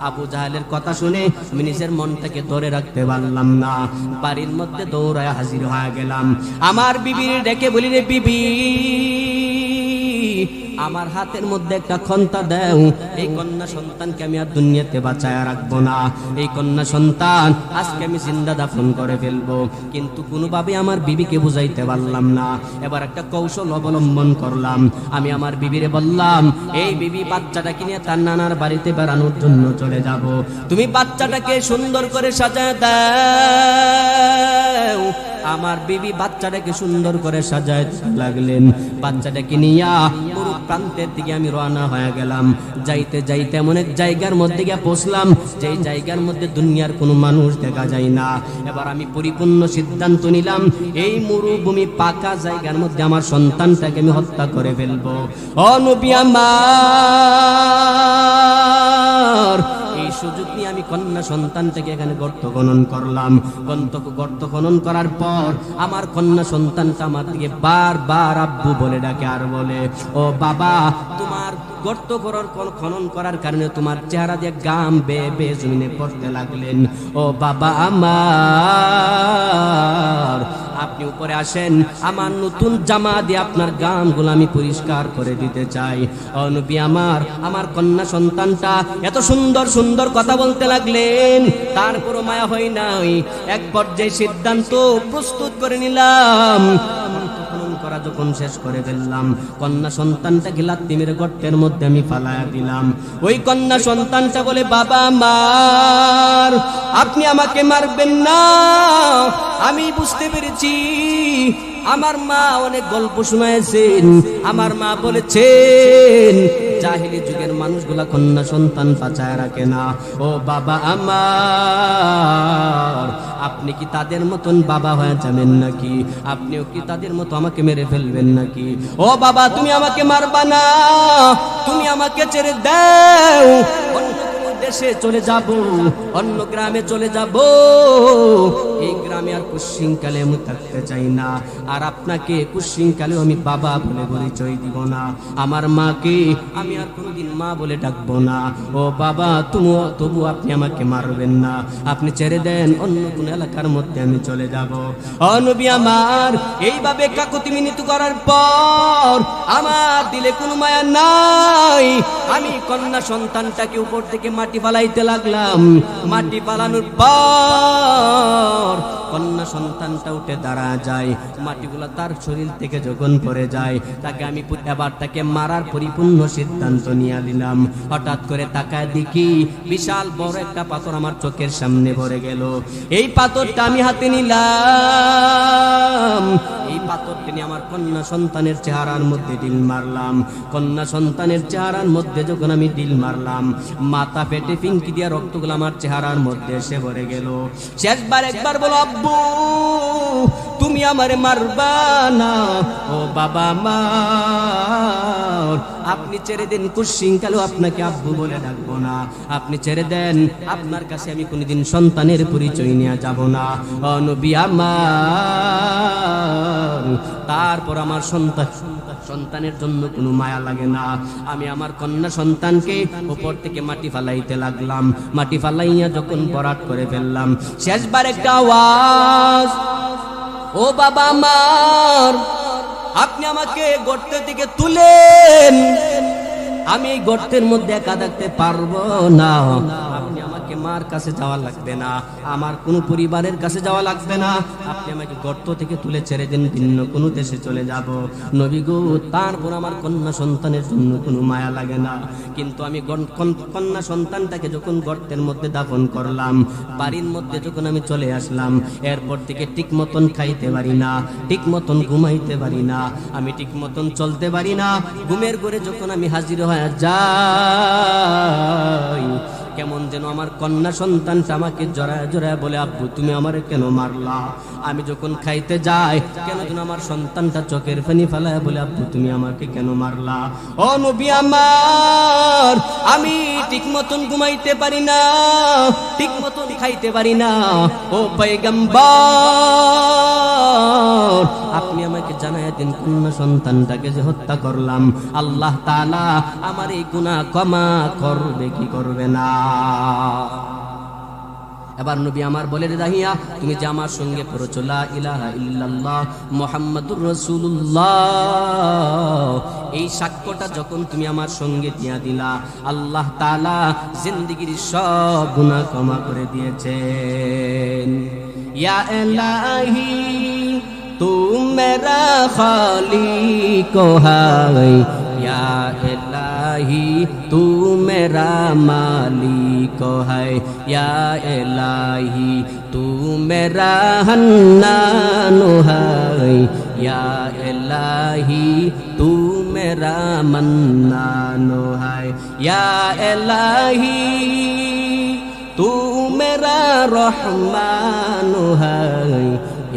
আবু জাহেলের কথা শুনে আমি নিজের মনটাকে ধরে রাখতে পারলাম না, বাড়ির মধ্যে দৌড়ায় হাজির হয়ে গেলাম। আমার বিবির ডেকে বলি, রে বিবি, আমার হাতের মধ্যে একটা খন্তা দাও, এই কন্যা সন্তানকে আমি আর দুনিয়াতে বাঁচায় রাখবো না, এই কন্যা সন্তান আজকে আমি জিন্দা দাফন করে ফেলবো। কিন্তু কোনোভাবে আমার বিবিকে বুঝাইতে পারলাম না। এবার একটা কৌশল অবলম্বন করলাম। আমি আমার বিবিরে বললাম, এই বিবি, বাচ্চাটাকে নিয়ে তার নানার বাড়িতে বেড়ানোর জন্য চলে যাব, তুমি বাচ্চাটাকে সুন্দর করে সাজায় দাও। আমার বিবি বাচ্চাটাকে সুন্দর করে সাজায় লাগলেন। বাচ্চাটাকে নিয়ে পুরো প্রান্তের দিকে আমি রওনা হয়ে গেলাম। যাইতে যাইতে এমন এক জায়গার মধ্যে গিয়ে পৌঁছলাম, যেই জায়গার মধ্যে দুনিয়ার কোনো মানুষ দেখা যায় না। এবার আমি পরিপূর্ণ সিদ্ধান্ত নিলাম, এই মরুভূমি পাকা জায়গার মধ্যে আমার সন্তানটাকে আমি হত্যা করে ফেলবো। ও নবী আমার, এই সুযোগ নিয়ে আমি কন্যা সন্তানটাকে এখানে গর্ত খনন করলাম। গর্ত খনন করার পর আমার কন্যা সন্তানটা আমার দিকে বারবার আব্বু বলে ডাকে, আর বলে, ও বাবা, তোমার গর্ত খনন করার কারণে তোমার চেহারা দিয়ে গাম বেয়ে বেয়ে জমিনে পড়তে লাগলেন। ও বাবা আমার, আপনি উপরে আসেন, আমার নতুন জামা দিয়ে আপনার গামগুলো আমি পরিষ্কার করে দিতে চাই। ও নবী আমার কন্যা সন্তানটা এত সুন্দর সুন্দর কথা বলতে লাগলেন, তারপরও মায়া হয় নাই। এক পর্যায়ে সিদ্ধান্ত প্রস্তুত করে নিলাম। করা যখন শেষ করে ফেললাম, কন্যা সন্তানটাকে লাত্তি মেরে গর্তের মধ্যে আমি ফালায়া দিলাম। ওই কন্যা সন্তানটা বলে, বাবা আমার, আপনি আমাকে মারবেন না, আমি বুঝতে পেরেছি। আমার মা অনেক গল্প শোনায়েছেন, আমার মা বলেছেন জাহিলি যুগের মানুষগুলা কন্যা সন্তান বাঁচায় রাখে না। ও বাবা আমার, আপনি কি তাদের মতন বাবা হয়ে যাবেন নাকি? আপনিও কি তাদের মতো আমাকে মেরে ফেলবেন নাকি? ও বাবা, তুমি আমাকে মারবা না, তুমি আমাকে ছেড়ে দাও, অন্য কোনো দেশে চলে যাব, অন্য গ্রামে চলে যাব। এই গ্রামে আর কুশ্চিনকালে আমি থাকতে চাই না, আর আপনাকে কুশ্চিনকালেও আমি বাবা বলে পরিচয় দিব না। আমার মাকে আমি আর কোনোদিন মা বলে ডাকবো না। ও বাবা, তবু আপনি আমাকে মারবেন না, আপনি ছেড়ে দেন, অন্য কোন এলাকার মধ্যে আমি চলে যাব। ও নবী আমার, এইভাবে কাকুতি মিনতি করার পর আমার দিলে কোনো মায়া নাই। আমি কন্যা সন্তানটাকে উপর থেকে মাটি ফালাইতে লাগলাম। মাটি ফালানোর পর কন্যা সন্তানটা উঠে দাঁড়া যায়। মাটিগুলা তার শরীর থেকে যখন পড়ে যায়, তাকে আমি এবার তাকে মারার পরিপূর্ণ সিদ্ধান্ত নিয়ে নিলাম। হঠাৎ করে তাকায় দেখি বিশাল বড় একটা পাথর আমার চোখের সামনে পড়ে গেল। এই পাথরটা আমি হাতে নিলাম। এই পাথরটা নিয়ে আমার কন্যা সন্তানের চেহারার মধ্যে ডিল মারলাম। কন্যা সন্তানের চেহারার মধ্যে যখন আমি ডিল মারলাম, মাথা পেটে পিঙ্কি দিয়া রক্তগুলো আমার চেহারার মধ্যে এসে ভরে গেল। শেষবার একবার বলো, আব্বু তুমি আমারে মারবা না। ও বাবা আমার, আপনি ছেড়ে দেন, কুশ্চিনকালেও আপনাকে আব্বু বলে ডাকবো না, আপনি ছেড়ে দেন, আপনার কাছে আমি কোনোদিন সন্তানের পরিচয় নিয়ে যাব না। ও নবী আমার, তারপর আমার সন্তানের জন্য কোনো মায়া লাগে না। আমি আমার কন্যা সন্তানকে উপর থেকে মাটি ফালাইতে লাগলাম। মাটি ফালাইয়া যখন বরাট করে ফেললাম, শেষবার একটা আওয়াজ, ও বাবা আমার, আপনি আমাকে গর্ত থেকে তুলেন, আমি এই গর্তের মধ্যে একা থাকতে পারবো না। আপনি আমাকে মার কাছে যাওয়া লাগবে না, আমার কোনো পরিবারের কাছে যাওয়া লাগবে না, আপনি আমাকে গর্ত থেকে তুলে ছেড়ে দিন, ভিন্ন কোনো দেশে চলে যাব। নবী গো, তারপর আমার কন্যা সন্তানের জন্য কোনো মায়া লাগে না। কিন্তু আমি কন্যা সন্তানটাকে যখন গর্তের মধ্যে দাফন করলাম, বাড়ির মধ্যে যখন আমি চলে আসলাম, এরপর থেকে ঠিক মতন খাইতে পারি না, ঠিক মতন ঘুমাইতে পারি না, আমি ঠিক মতন চলতে পারি না। ঘুমের ঘরে যখন আমি হাজির হয়ে যাই, কেমন যেন আমার কন্যা সন্তানটা আমাকে জড়ায় জড়ায় বলে, আব্বু তুমি আমারে কেন মারলা? আমি যখন খাইতে যাই কেন যেন আমার সন্তানটা চোখের পানি ফেলায় বলে, আব্বু তুমি আমাকে কেন মারলা? ও নবী আমার, আমি ঠিক মতন ঘুমাইতে পারি না, ঠিক মতন খাইতে পারি না। ও পয়গম্বর, আপনি আমাকে জানায় দিন কন্যা সন্তানটাকে যে হত্যা করলাম, আল্লাহ তাআলা আমার এই গুনাহ ক্ষমা করবে কি করবে না? এবার নবী আমার বলে, রাহিয়া তুমি যে আমার সঙ্গে পড়েছ লা ইলাহা ইল্লাল্লাহ মুহাম্মাদুর রাসূলুল্লাহ, এই সাক্ষ্যটা যখন তুমি আমার সঙ্গে দিয়া দিলা, আল্লাহ তাআলা জিন্দেগীর সব গুনাহ ক্ষমা করে দিয়েছেন। ইয়া ইলাহি তু মেরা খালিক হায়, या इलाही तू मेरा मालिक है, या इलाही तू मेरा हन्नान है, या इलाही तू मेरा मन्नान है, या इलाही तू मेरा रहमान है,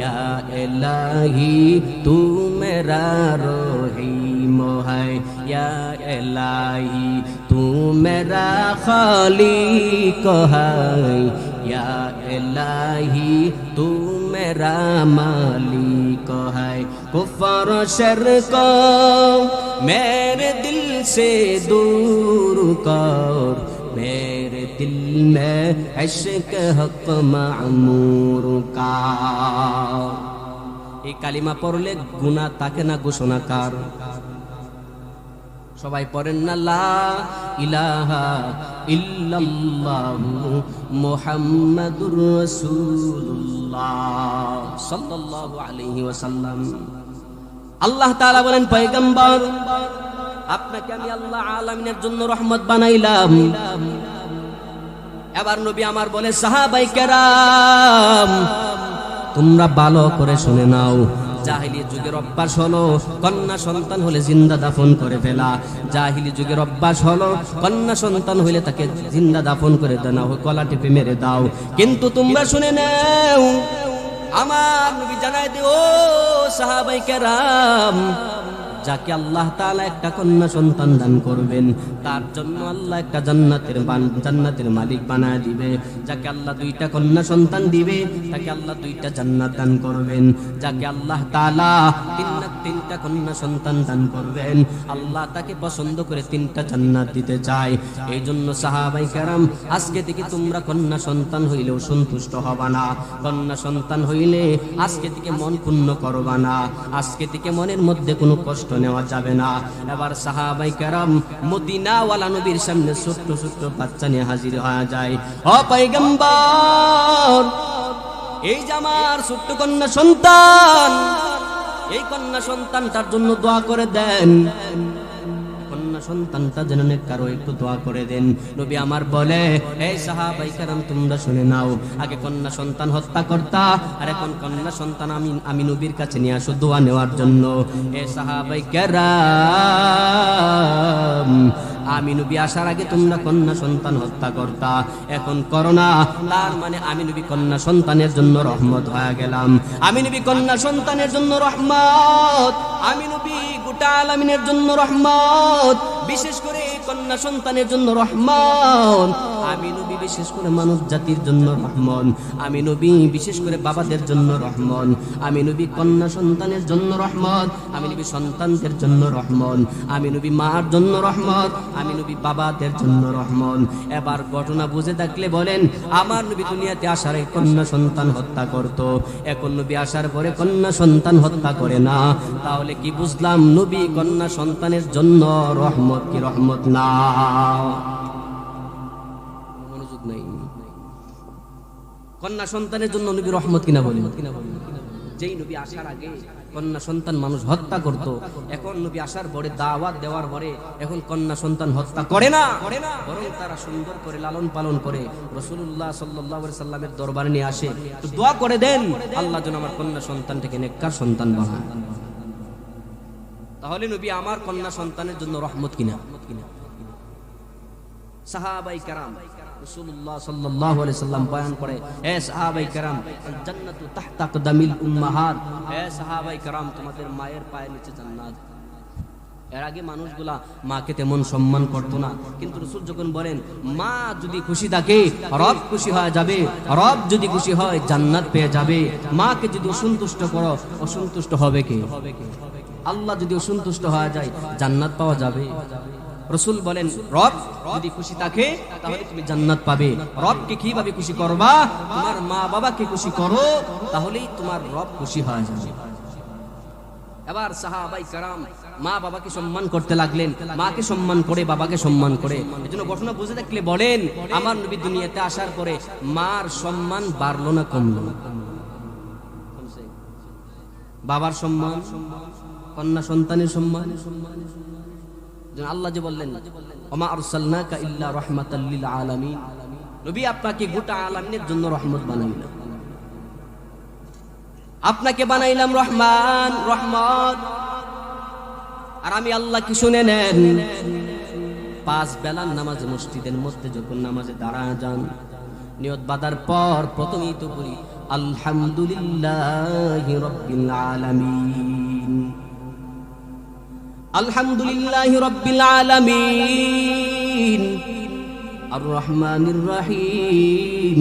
या इलाही तू मेरा रहीम है, या इलाही तू मेरा खालिक है, या इलाही तू मेरा मालिक है। कुफर शर को मेरे दिल से दूर कर, मेरे दिल में इश्क हक मामूर का। এই কালিমা পড়লে গুনাহ থাকে না ঘোষণাকার? সবাই পড়েন না লা ইলাহা ইল্লাল্লাহু মুহাম্মাদুর রাসূলুল্লাহ সাল্লাল্লাহু আলাইহি ওয়াসাল্লাম। আল্লাহ তাআলা বলেন, পয়গম্বর আপনাকে আমি আল্লাহ আলামিনের জন্য রহমত বানাইলাম। এবার নবী আমার বলে, সাহাবায়ে কেরাম তোমরা ভালো করে শুনে নাও, জাহিলি যুগের অভ্যাস হলো কন্যা সন্তান হলে জিন্দা দাফন করে ফেলা। জাহিলি যুগের অভ্যাস হলো কন্যা সন্তান হইলে তাকে জিন্দা দাফন করে দেনা হোক, গলা টিপে মেরে দাও। কিন্তু তোমরা শুনে নাও, আমার নবী জানায় দে, ও সাহাবায়ে কেরাম, যাকে আল্লাহ তাআলা একটা কন্যা সন্তান দান করবেন তার জন্য আল্লাহ একটা জান্নাতের মালিক বানায় দিবে। যাকে আল্লাহ দুইটা কন্যা সন্তান দিবে তাকে আল্লাহ দুইটা জান্নাত দান করবেন। যাকে আল্লাহ তাআলা তিনটা কন্যা সন্তান দান করবেন, আল্লাহ তাকে পছন্দ করে তিনটা জান্নাত দিতে চায়। এই জন্য সাহাবায়ে কেরাম, আজকে থেকে তোমরা কন্যা সন্তান হইলেও সন্তুষ্ট হবা না, কন্যা সন্তান হইলে আজকে থেকে মন ক্ষুণ্ণ করবা না, আজকে থেকে মনের মধ্যে কোনো কষ্ট নেওয়া যাবে না। এবার সাহাবায়ে কেরাম মদিনাওয়ালা নবীর সামনে ছোট্ট ছোট্ট বাচ্চা নিয়ে হাজির হয়ে যায়। ও পয়গম্বর, এই যে আমার ছোট্ট কন্যা সন্তান, এই কন্যা সন্তানটার জন্য দোয়া করে দেন, কন্যা সন্তানটা যেন কারো একটু দোয়া করে দেন। নবী আমার বলে, এই সাহাবায়ে কেরাম তোমরা শুনে নাও, আগে কন্যা সন্তান হত্যা করতা, আর এখন কন্যা সন্তান আমি নবীর কাছে নিয়ে আসো দোয়া নেওয়ার জন্য। এই সাহাবায়ে কেরাম, আমি নবী আসার আগে তোমরা কন্যা সন্তান হত্যা করতা, এখন করো না, তার মানে আমি নবী কন্যা সন্তানের জন্য রহমত হয়ে গেলাম। আমি নবী কন্যা সন্তানের জন্য রহমত, আমি নবী গোটা আলামিনের জন্য রহমত, বিশেষ করে কন্যা সন্তানের জন্য রহমত। আমি নবী বিশেষ করে মানব জাতির জন্য রহমত, আমি নবী বিশেষ করে বাবাদের জন্য রহমত, আমি নবী কন্যা সন্তানের জন্য রহমত, আমি নবী সন্তানদের জন্য রহমত, আমি নবী মার জন্য রহমত, আমি নবী বাবাদের জন্য রহমত। এবার ঘটনা বুঝে থাকলে বলেন, আমার নবী দুনিয়াতে আসার আগে কন্যা সন্তান হত্যা করত, এখন নবী আসার পরে কন্যা সন্তান হত্যা করে না, তাহলে কি বুঝলাম? নবী কন্যা সন্তানের জন্য রহমত কি রহমত না? মনোযোগ নাই। কন্যা সন্তানের জন্য নবী রহমত কিনা বলেন? যেই নবী আসার আগে কন্যা সন্তান মানুষ হত্যা করত, এখন নবী আসার পরে দাওয়াত দেওয়ার পরে এখন কন্যা সন্তান হত্যা করে না, বরং তারা সুন্দর করে লালন পালন করে রাসূলুল্লাহ সাল্লাল্লাহু আলাইহি সাল্লামের দরবারে নিয়ে আসে, তো দোয়া করে দেন আল্লাহ যেন আমার কন্যা সন্তানটাকে নেককার সন্তান বানায়। তাহলে নবী আমার কন্যা সন্তানের জন্য রহমত কিনা? সাহাবায়ে কেরাম রাসূলুল্লাহ সাল্লাল্লাহু আলাইহি সাল্লাম বয়ান করে, হে সাহাবায়ে কেরাম, আল জান্নাতু তাহতা আকদামিল উম্মাহাত, হে সাহাবায়ে কেরাম, তোমাদের মায়ের পায়ের নিচে জান্নাত। এর আগে মানুষগুলা মাকে তেমন সম্মান করতো না, কিন্তু রাসূল যখন বলেন মা যদি খুশি থাকে রব খুশি হয়ে যাবে, রব যদি খুশি হয় জান্নাত পেয়ে যাবে। মাকে যদি অসন্তুষ্ট করো, অসন্তুষ্ট হবে কে? আল্লাহ যদি অসন্তুষ্ট হয়ে যায় জান্নাত পাওয়া যাবে? রাসূল বলেন রব যদি খুশি থাকে তাহলে তুমি জান্নাত পাবে। রবকে কিভাবে খুশি করবা? তোমার মা বাবাকে খুশি করো, তাহলেই তোমার রব খুশি হয়ে যাবে। এবার সাহাবায়ে কেরাম মা বাবাকে সম্মান করতে লাগলেন, মাকে সম্মান করে বাবাকে সম্মান করে। এজন্য ঘটনা বুঝে দেখলে বলেন, আমার নবী দুনিয়াতে আসার পরে মার সম্মান বাড়লো না কমলো? বাবার সম্মান, কন্যা সন্তানের সম্মান। আল্লাহ যে বললেন ওমা আরসালনাকা ইল্লা রাহমাতাল লিল আলামিন, নবী আপনাকে গোটা আলামিনের জন্য রহমত বানাইলাম, আপনাকে বানাইলাম রহমান, রহমত। আর আমি আল্লাহ কি শুনে নেন, 5 বেলার নামাজ মসজিদের মধ্যে যখন নামাজে দাঁড়ায় যান, নিয়ত বাঁধার পর প্রথমেই তো বলি আলহামদুলিল্লাহি রাব্বিল আলামিন, আলহামদুলিল্লাহি রাব্বিল আলামিন আর রহমানির রহিম।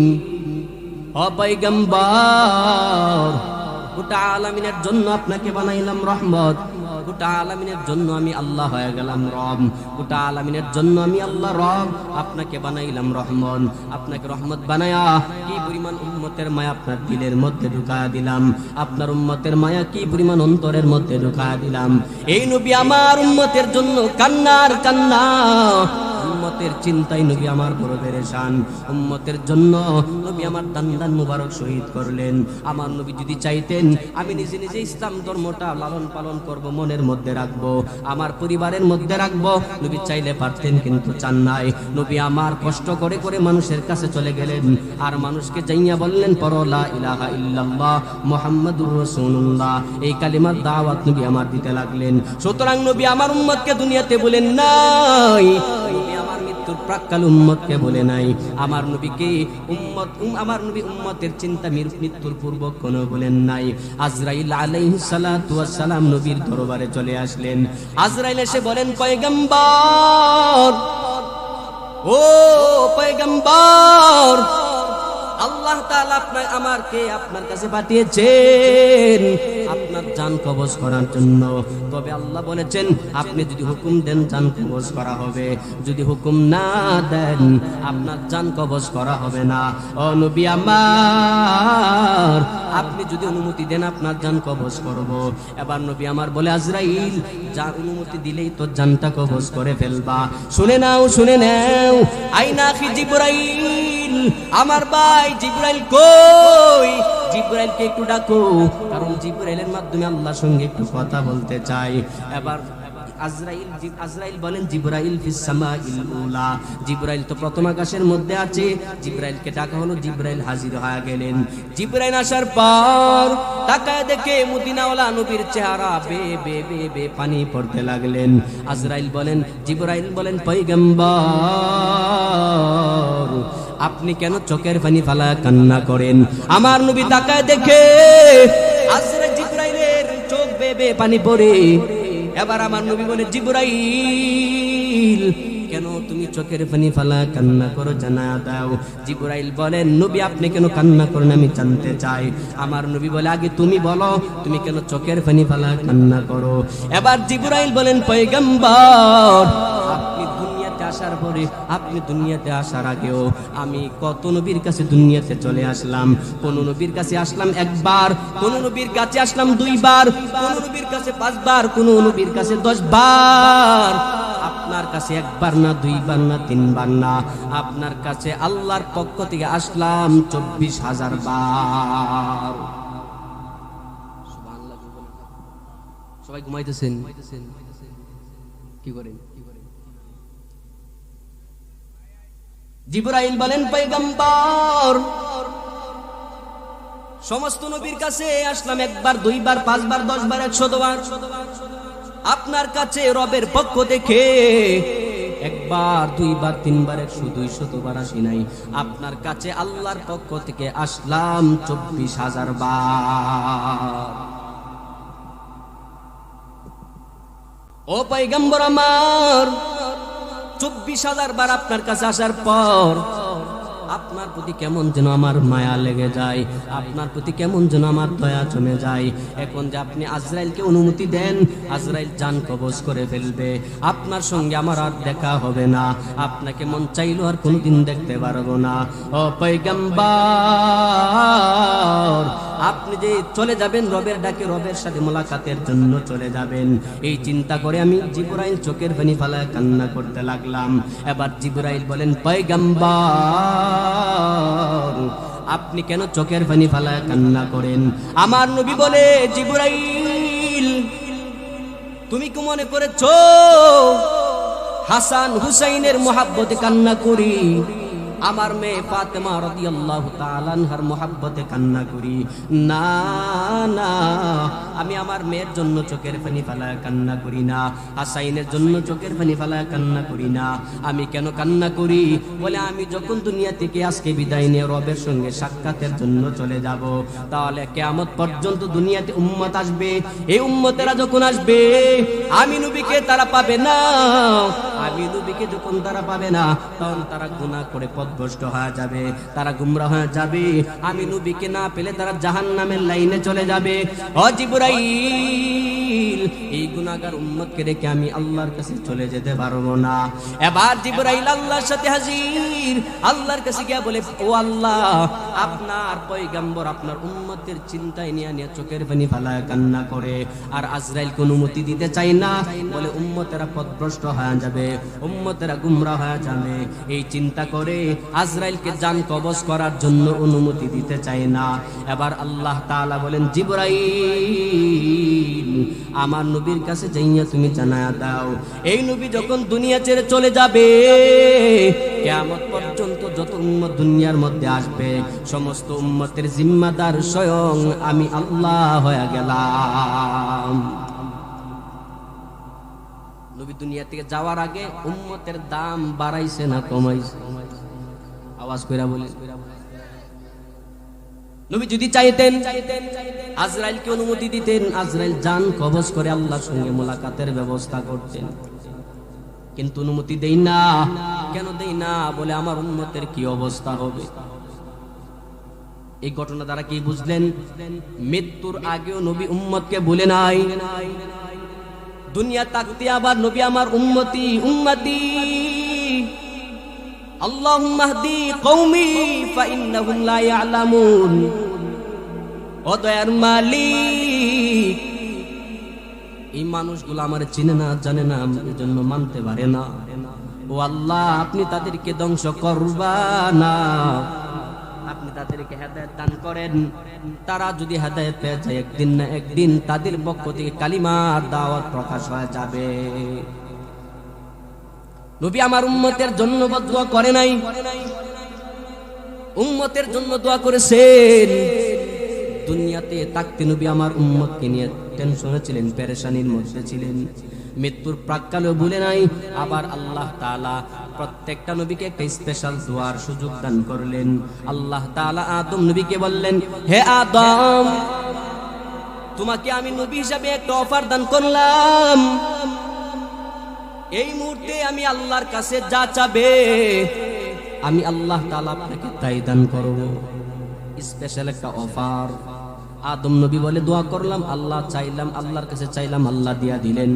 ও পয়গম্বর, গোটা আলামিনের জন্য আপনাকে বানাইলাম রহমত, গোটা আলামিনের জন্য আমি আল্লাহ হয়ে গেলাম রব, গোটা আলামিনের জন্য আমি আল্লাহ রব, আপনাকে বানাইলাম রহমান। আপনাকে রহমত বানায়া কি পরিমাণ উম্মতের মায়া আপনার দিলের মধ্যে ঢুকায়া দিলাম, আপনার উম্মতের মায়া কি পরিমাণ অন্তরের মধ্যে ঢুকায়া দিলাম। এই নবী আমার উম্মতের জন্য কান্নার কান্না, উম্মতের চিন্তায় নবী আমার বড় পেরেশান, উম্মতের জন্য নবী আমার দান মুবারক শহীদ করলেন। আমার নবী যদি চাইতেন আমি নিজে নিজে ইসলাম ধর্মটা লালন পালন করব, মনের মধ্যে রাখবো, আমার পরিবারের মধ্যে রাখবো, নবী চাইলে পারতেন, কিন্তু চান নাই। নবী আমার কষ্ট করে করে মানুষের কাছে চলে গেলেন, আর মানুষকে যাইয়া বললেন পড়ো লা ইলাহা ইল্লাল্লাহ মুহাম্মাদুর রাসূলুল্লাহ, এই কালিমার দাওয়াত নবী আমার দিতে লাগলেন। সুতরাং নবী আমার উম্মতকে দুনিয়াতে বলেন নাই, আমার মৃত্যুর প্রাক্কাল উম্মতকে বলে নাই, আমার নবীকে উম্মত, আমার নবী উম্মতের চিন্তা মৃত্যুর পূর্ব কোনো বলেন নাই। আজরাইল আলাইহিস সালাতু ওয়াস সালাম নবীর দরবারে চলে আসলেন। আজরাইল এসে বলেন পয়গম্বর, ও পয়গম্বর, আল্লাহ তাআলা আপনার কাছে পাঠিয়েছেন আপনার জান কবজ করার জন্য। তবে আল্লাহ বলেছেন আপনি যদি হুকুম দেন জান কবজ করা হবে, যদি হুকুম না দেন আপনার জান কবজ করা হবে না। ও নবী আমার, আপনি যদি অনুমতি দেন আপনার জান কবজ করব। এবার নবী আমার বলে আজরাইল, যা অনুমতি দিলেই তো জানটা কবজ করে ফেলবা। শুনে নাও, শুনে নাও, আইনা আখি জিবরাইল, আমার ভাই জিবরাইল কই? জিবরাইলকে একটু ডাকো, কারণ জিবরাইলের মাধ্যমে আল্লাহর সঙ্গে একটু কথা বলতে চাই। এবার আজরাইল বলেন জিবরাইল ফিস সামাইল উলা, জিবরাইল তো প্রথম আকাশের মধ্যে আছে। জিবরাইলকে ডাকা হলো, জিবরাইল হাজির হয়ে গেলেন। জিবরাইল আসার পর তাকায় দেখে মদিনাওয়ালা নবীর চেহারা বে বে বে বে পানি পড়তে লাগলেন। জিবরাইল বলেন পয়গম্বর, আপনি কেন চোখের পানি ফালা কান্না করেন? আমার নবী তাকায় দেখে জিবরাইলের চোখ বে বে পানি পড়ে। এবার আমার নবী বলে জিবরাইল, কেন তুমি চোখের পানি ফালা কান্না করো, জানা দাও। জিবরাইল বলেন নবী আপনি কেন কান্না করেন আমি জানতে চাই। আমার নবী বলে আগে তুমি বলো, তুমি কেন চোখের পানি ফালা কান্না করো? এবার জিবরাইল বলেন পয়গম্বর, আপনি দুনিয়াতে আসার পরে, আপনি দুনিয়াতে আসার আগেও আমি কত নবীর কাছে দুনিয়াতে চলে আসলাম। কোন নবীর কাছে আসলাম একবার, কোন নবীর কাছে আসলাম 2 বার, কোন নবীর কাছে 5 বার, কোন নবীর কাছে 10 বার। আপনার কাছে 1 বার না, 2 বার না, 3 বার না, আপনার কাছে আল্লাহর পক্ষ থেকে আসলাম 24,000 বার। সুবহানাল্লাহ। সবাই ঘুমাইতেছেন, কি করেন? জিবরাইল বলেন পয়গম্বর, সমস্ত নবীর কাছে আসলাম 1 বার, 2 বার, 5 বার, 10 বার, 100 বার। আপনার কাছে রবের পক্ষ থেকে একবার, দুইবার, তিনবার, 100, 200 বার আসি নাই, আপনার কাছে আল্লাহর পক্ষ থেকে আসলাম 24,000 বার। ও পয়গম্বর আমার, 24,000 বার আপনার কাছে আসার পর আপনার প্রতি কেমন যেন আমার মায়া লেগে যায়, আপনার প্রতি কেমন যেন আমার দয়া জমে যায়। এখন যে আপনি আজরাইলকে অনুমতি দেন, আজরাইল জান কবজ করে ফেলবে, আপনার সঙ্গে আমার আর দেখা হবে না, আপনাকে মন চাইলো আর কোনদিন দেখতে পারবো না। ও পয়গম্বর, আপনি যে চলে যাবেন রবের ডাকে, রবের সাথে মোলাকাতের জন্য চলে যাবেন, এই চিন্তা করে আমি জিবরাইল চোখের পানি ফেলায় কান্না করতে লাগলাম। এবার জিবরাইল বলেন, পয়গম্বর, আপনি কেন চোখের পানি ফেলায় কান্না করেন? আমার নবী বলে, জিবরাইল, তুমি কি মনে করেছো হাসান হুসাইনের মোহাব্বতে কান্না করি? আমার মেয়ে ফাতেমা রাদিয়াল্লাহু তাআলা আনহার মোহাব্বতে কান্না করি? না না, আমি আমার মেয়ের জন্য চোখের পানি ফেলায় কান্না করি না, হাসাইনের জন্য চোখের পানি ফেলায় কান্না করি না। আমি কেন কান্না করি? বলে, আমি যখন দুনিয়া থেকে আজকে বিদায় নিয়ে রবের সঙ্গে সাক্ষাতের জন্য চলে যাব, তাহলে কিয়ামত পর্যন্ত দুনিয়াতে উম্মত আসবে, এই উম্মতেরা যখন আসবে আমি নবীকে তারা পাবে না, আমি নবীকে যখন তারা পাবে না তখন তারা গুনাহ করে পথভ্রষ্ট হয়ে যাবে, তারা গুমরা হয়ে যাবে, আমি নবীকে না পেলে তারা জাহান্নামের লাইনে চলে যাবে। ও জিবরাইল, এই গুনাহগার উম্মতকে রেখে আমি আল্লাহর কাছে চলে যেতে পারবো না। এবার জিবরাইল আল্লাহর সাথে হাজির, আল্লাহর কাছে গিয়ে বলে, ও আল্লাহ, আপনার পয়গম্বর আপনার উম্মতের চিন্তায় নিয়ে নিয়ে চোখের পানি ফেলায় কান্না করে, আর আজরাইলকে অনুমতি দিতে চাই না, বলে উম্মতেরা পথভ্রষ্ট হয়ে যাবে, উম্মতেরা গুমরা হয়ে যাবে, এই চিন্তা করে আজরাইলকে জান কবজ করার জন্য অনুমতি দিতে চাই না। এবার আল্লাহ তাআলা বলেন, জিবরাইল, আমার নবীর কাছে যাইয়া তুমি জানায়া দাও, এই নবী যখন দুনিয়া ছেড়ে চলে যাবে, কিয়ামত পর্যন্ত যত উম্মত দুনিয়ার মধ্যে আসবে সমস্ত উম্মতের জিম্মাদার স্বয়ং আমি আল্লাহ হয়ে গেলাম। নবী দুনিয়া থেকে যাওয়ার আগে উম্মতের দাম বাড়াইছে না কমাইছে? আওয়াজ কইরা বলি। নবী যদি চাইতেন আজরাইলকে অনুমতি দিতেন, আজরাইল জান কবজ করে আল্লাহর সঙ্গে মোলাকাতের ব্যবস্থা করতেন, কিন্তু অনুমতি দেই না। কেন দেই না? বলে আমার উম্মতের কি অবস্থা হবে। এই ঘটনা দ্বারা কি বুঝলেন? মৃত্যুর আগেও নবী উম্মতকে বলে নাই, দুনিয়া তাকতে আবার নবী আমার উম্মতি উম্মতি, আল্লাহুম্মা হদি কওমি ফাইন্নাহুম লা ইয়ালামুন। ও দয়ার মালিক, এই মানুষগুলো আমার চিনে না, জানে না, এজন্য মানতে পারে না। ও আল্লাহ, আপনি তাদেরকে ধ্বংস করবা না, আপনি তাদেরকে হেদায়েত দান করেন। তারা যদি হেদায়েত পেয়ে যায়, একদিন না একদিন তাদের পক্ষ থেকে কালিমার দাওয়াত প্রকাশ হয়ে যাবে। নবী আমার উম্মতের জন্য দোয়া করে নাই, উম্মতের জন্য দোয়া করেছেন। দুনিয়াতে থাকতে নবী আমার উম্মতকে নিয়ে টেনশনে ছিলেন, পেরেশানির মধ্যে ছিলেন, মৃত্যুর প্রাক্কালেও ভুলে নাই। আবার আল্লাহ তাআলা প্রত্যেকটা নবীকে একটা স্পেশাল দোয়ার সুযোগ দান করলেন। আল্লাহ তাআলা আদম নবীকে বললেন, হে আদম, তোমাকে আমি নবী হিসাবে একটা অফার দান করলাম, এই মুহূর্তে আমি আল্লাহর কাছে যা চাবে আমি আল্লাহ তাআলা আপনাকে তাই দান করব। স্পেশাল একটা অফার। আদম নবী বলে, দোয়া করলাম, আল্লাহ চাইলাম, আল্লাহর কাছে চাইলাম, আল্লাহ দিয়া দিলেন।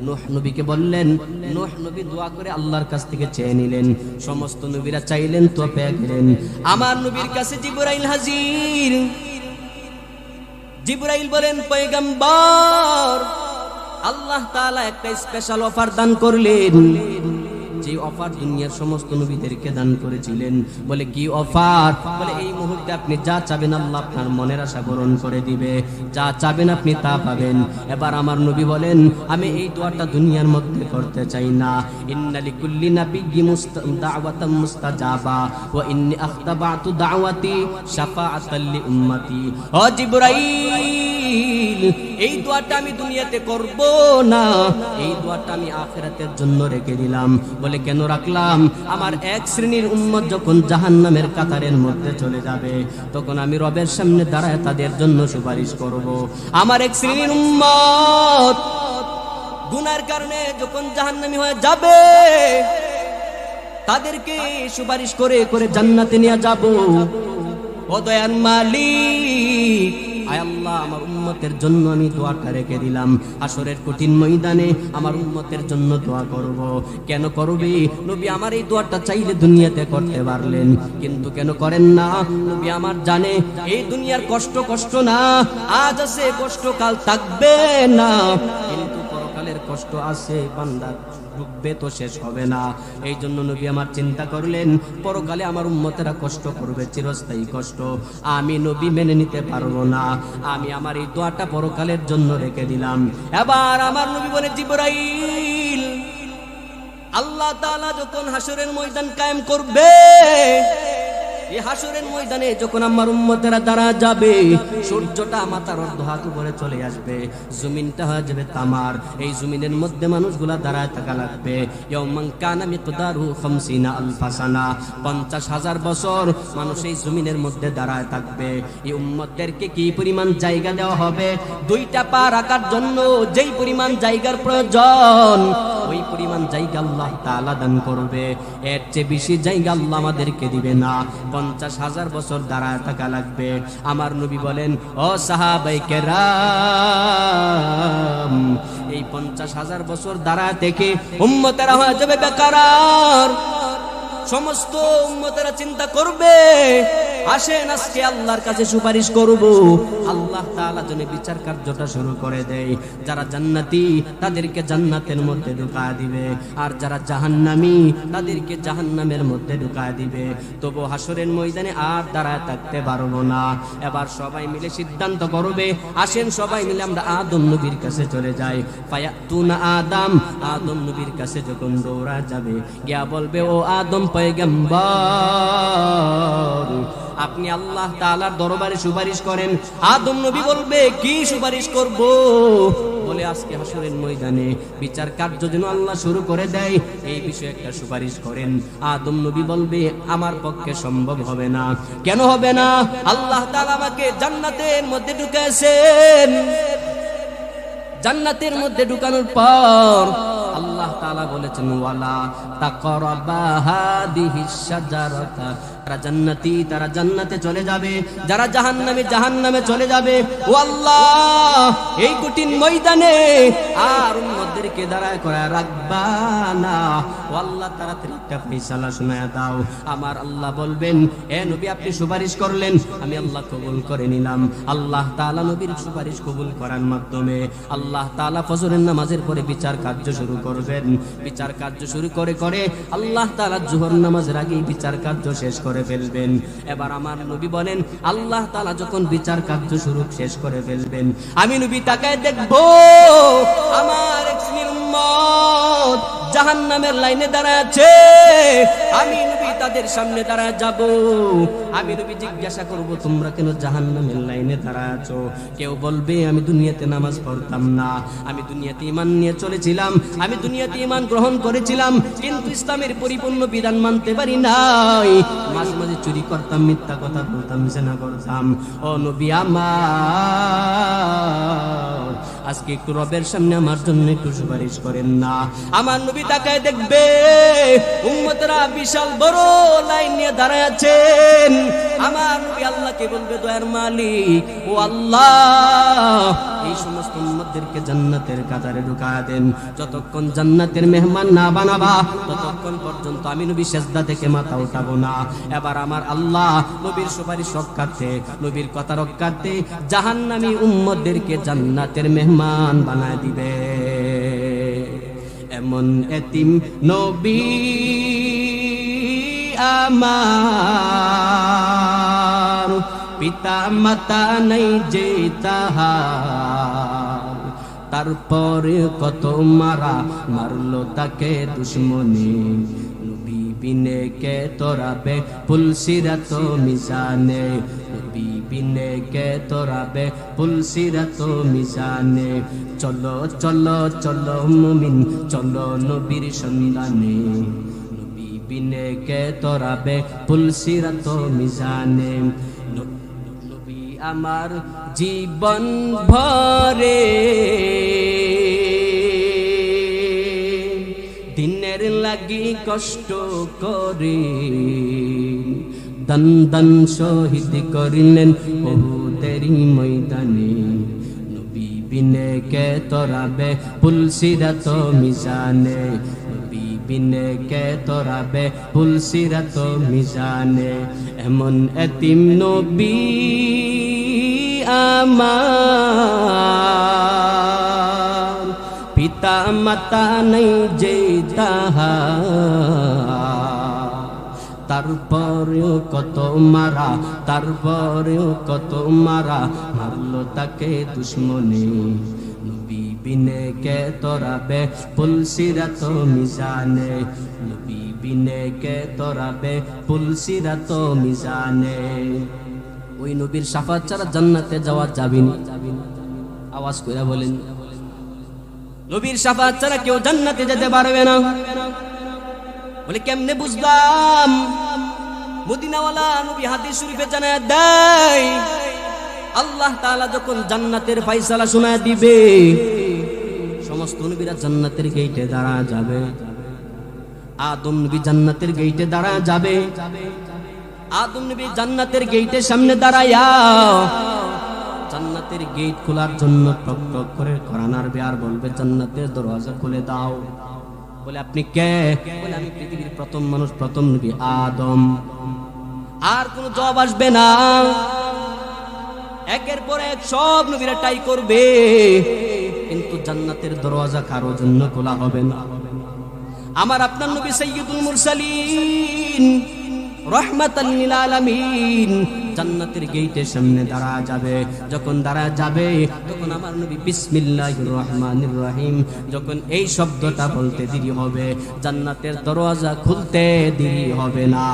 নূহ নবীকে বললেন, নূহ নবী দোয়া করে আল্লাহর কাছ থেকে চেয়ে নিলেন। সমস্ত নবীরা চাইলেন তো পেয়ে গেলেন। আমার নবীর কাছে জিবরাইল হাজির। জিবরাইল বলেন, পয়গম্বর, আল্লাহ তাআলা একটা স্পেশাল অফার দান করলেন, যে অফার দুনিয়ার সমস্ত নবীদেরকে দান করেছিলেন। বলে, কি অফার? বলে, এই মুহূর্তে আপনি যা চাবেন আল্লাহ আপনার মনের আশা পূরণ করে দিবে, যা চাবেন আপনি তা পাবেন। এবার আমার নবী বলেন, আমি এই দোয়াটা দুনিয়ার মধ্যে করতে চাই না। ইন্না লিকুল্লি নাবিয়্যিন দাওয়াতাম মুস্তাজাবা ওয়া ইন্নী আখতাবাতু দাওয়াতি শাফাআতাল লি উম্মতি। ও জিবরাইল, এই দোয়াটা আমি দুনিয়াতে করব না, এই দোয়াটা আমি আখিরাতের জন্য রেখে দিলাম। বলে কেন রাখলাম? আমার এক শ্রেণীর উম্মত যখন জাহান্নামের কাতারের মধ্যে চলে যাবে, তখন আমি রবের সামনে দাঁড়ায় তাদের জন্য সুপারিশ করব। আমার এক শ্রেণীর উম্মত গুনার কারণে যখন জাহান্নামী হয়ে যাবে, তাদেরকে সুপারিশ করে করে জান্নাতে নিয়ে যাব। ও দয়ার মালিক, আয় আল্লাহ, আমার উম্মতের জন্য আমি দোয়াটা রেখে দিলাম। হাসরের কঠিন ময়দানে আমার উম্মতের জন্য দোয়া করব। কেন করবে? নবী আমার এই দোয়াটা চাইলে দুনিয়াতে করতে পারলেন, কিন্তু কেন করেন না? নবী আমার জানে এই দুনিয়ার কষ্ট কষ্ট না, আজ আছে কষ্ট কাল থাকবে না, কিন্তু পরকালের কষ্ট আছে বান্দার, ডুববে তো শেষ হবে না। এই জন্য নবী আমার চিন্তা করলেন পরকালে আমার উম্মতেরা কষ্ট করবে, চিরস্থায়ী কষ্ট, আমি নবী মেনে নিতে পারবো না। আমি আমার এই দোয়াটা পরকালের জন্য রেখে দিলাম। এবার আমার নবী বলে, জিবরাইল, আল্লাহ তাআলা যখন হাসরের ময়দান কায়েম করবে, এই হাসরের ময়দানে যখন আমার উম্মতেরা দাঁড়া যাবে, সূর্যটা মাথার অর্ধ হাত উপরে চলে আসবে, জমিনটা হয়ে যাবে তামার। এই জমিনের মধ্যে মানুষগুলা দাঁড়ায় থাকা লাগবে। ইয়াউমান কানা মিকদারু 50 আলফা সানা, 50,000 বছর মানুষ এই জমিনের মধ্যে দাঁড়ায় থাকবে। এই উম্মতদেরকে কি পরিমাণ জায়গা দেওয়া হবে? 2টা পা রাখার জন্য যেই পরিমাণ জায়গার প্রয়োজন, ওই পরিমাণ জায়গা আল্লাহ তাআলা দান করবে। এর চেয়ে বেশি জায়গা আল্লাহ আমাদেরকে দিবে না। 50,000 বছর দাঁড়ায় থাকা লাগবে। আমার নবী বলেন, ও সাহাবায়ে কেরাম, এই 50,000 বছর দাঁড়ায় থেকে উম্মতেরা হয়ে যাবে বেকারার। সমস্ত উম্মতেরা চিন্তা করবে, আসেন আজকে আল্লাহর কাছে সুপারিশ করব। আল্লাহ তাআলা যেন বিচার কার্যটা শুরু করে দেয়। যারা জান্নাতি তাদেরকে জান্নাতের মধ্যে ঢুকায় দিবে, আর যারা জাহান্নামী তাদেরকে জাহান্নামের মধ্যে ঢুকায় দিবে। তবু হাসরের ময়দানে আর দাঁড়ায় থাকতে পারবো না। এবার সবাই মিলে সিদ্ধান্ত করবে, আসেন সবাই মিলে আমরা আদম নবীর কাছে চলে যাই। ফায়াতুনা আদম, আদম নবীর কাছে যখন দৌড়া যাবে, গিয়া বলবে, ও আদম পয়গম্বর, আপনি আল্লাহ তাআলার দরবারে সুপারিশ করেন। আদম নবী বলবে, কি সুপারিশ করব? বলে আজকে হাসরের ময়দানে বিচার কার্য যেন আল্লাহ শুরু করে দেয়, এই বিষয়ে একটা সুপারিশ করেন। আদম নবী বলবে, আমার পক্ষে সম্ভব হবে না। কেন হবে না? আল্লাহ তাআলা আমাকে জান্নাতের মধ্যে ঢুকাইছেন। জান্নাতের মধ্যে ঢুকানোর পর আল্লাহ তাআলা বলেছেন, ওয়ালা তাকরাবা হাদিহিশ শাজারাতা, যারা জান্নাতি তারা জান্নাতে চলে যাবে, যারা জাহান্নামী জাহান্নামে চলে যাবে। ও আল্লাহ, এই কঠিন ময়দানে আর উম্মতদেরকে দাঁড়ায় করে রাখবা না। ও আল্লাহ, তাড়াতাড়ি একটা ফয়সালা শোনায়া দাও। আমার আল্লাহ বলবেন, এ নবী আপনি সুপারিশ করলেন, আমি আল্লাহ কবুল করে নিলাম। আল্লাহ তাআলা নবীর সুপারিশ কবুল করার মাধ্যমে আল্লাহ তাআলা ফজরের নামাজের পরে বিচার কার্য শুরু করবেন। বিচার কার্য শুরু করে করে আল্লাহ তাআলা যোহর নামাজের আগেই বিচার কার্য শেষ করে ফেলবেন। এবার আমার নবী বলেন, আল্লাহ তাআলা যখন বিচার কার্য শুরু শেষ করে ফেলবেন, আমি নবী তাকায় দেখব আমার এক শ্রেণীর উম্মত জাহান্নামের লাইনে দাঁড়ায় আছে। আমি নবী তাদের সামনে দাঁড়ায় যাব। আমি নবী জিজ্ঞাসা করব, তোমরা কেন জাহান্নামের লাইনে দাঁড়ায় আছো? কেউ বলবে, আমি দুনিয়াতে নামাজ পড়তাম না, আমি দুনিয়াতে ঈমান নিয়ে চলেছিলাম, আমি দুনিয়াতে ঈমান গ্রহণ করেছিলাম, কিন্তু ইসলামের পরিপূর্ণ বিধান মানতে পারি নাই। মাঝে মাঝে চুরি করতাম, মিথ্যা কথা বলতাম, জিনা করতাম। ও নবী আমার, আজকে একটু রবের সামনে আমার জন্য একটু সুপারিশ করেন না। আমার নবী তাকায় দেখবে উম্মতরা বিশাল বড় লাইন নিয়ে দাঁড়ায় আছেন। আমার নবী আল্লাহকে বলবে, দয়ার মালিক, ও আল্লাহ, এই সমস্ত উম্মতদেরকে জান্নাতের কাতারে ঢুকায়া দেন। যতক্ষণ জান্নাতের মেহমান না বানাবা, ততক্ষণ পর্যন্ত আমি নবী সেজদা থেকে মাথা উঠাবো না। এবার আমার আল্লাহ নবীর সুপারিশ রক্ষার্থে, নবীর কথা রক্ষার্থে জাহান্নামী উম্মতদেরকে জান্নাতের মেহমান বানায় দিবে। এমন এতিম নবী আমার, পিতা মাতা নেই যে তাহার, তারপরে কত মারা মারলো তাকে দুশ্মনী। নবী বিনে কে তোরাবে পুলসিরাত মিজানে, নবী বিনে কে তোরাবে পুলসিরাত মিজানে। চলো চলো চলো মুমিন চলো নবীর সন্ধানে, নবী বিনে কে তোরাবে পুলসিরাত মিজানে। নবী আমার জীবন ভরে দিনের লাগি কষ্ট করে দন দন শহীদ করিলেন উহুদেরই ময়দানে। নবী বিনে কে তোরাবে পুলসিরাত মিজানে, নবী বিনে কে তোরাবে পুলসিরাত মিজানে। এমন এতিম নবী আমার, পিতা মাতা নেই যে তাহার, তারপরেও কত মারা, তারপরেও কত মারা, মারলো তাকে দুশ্মনে। নবী বিনে কে তোরাবে পুলসিরাত মিজানে, নবী বিনে কে তোরাবে পুলসিরাত মিজানে। ওই নবীর শাফাত ছাড়া জান্নাতে যাওয়া যাবে না। আওয়াজ করে বলেন, নবীর শাফাত ছাড়া কেউ জান্নাতে যেতে পারবে না। বলে কেমনে বুঝলাম? মদিনাওয়ালা নবী হাদিস শরীফে জানায় দেয়, আল্লাহ তাআলা যখন জান্নাতের ফয়সালা শোনায় দিবে, সমস্ত নবীরা জান্নাতের গেটে দাঁড়া যাবে। আদম নবী জান্নাতের গেটে দাঁড়া যাবে। আদম নবী জান্নাতের গেটের সামনে দাঁড়ায়া জান্নাতের গেট খোলার জন্য টক টক করে করানার বেয়ার বলবে, জান্নাতের দরওয়াজা খুলে দাও। বলে আপনি কে? বলে আমি পৃথিবীর প্রথম মানুষ, প্রথম নবী আদম। আর কোন জবাব আসবে না। একের পর এক সব নবীরা ট্রাই করবে, কিন্তু জান্নাতের দরওয়াজা কারো জন্য খোলা হবে না। আমার আপনার নবী সাইয়্যিদুল মুরসালিন রাহমাতাল লিল আলামিন জান্নাতের গেটের সামনে দাঁড়া যাবে। যখন দাঁড়া যাবে তখন আমার নবী বিসমিল্লাহির রহমানির রহিম যখন এই শব্দটা বলতে দেরি হবে, জান্নাতের দরওয়াজা খুলতে দেরি হবে না।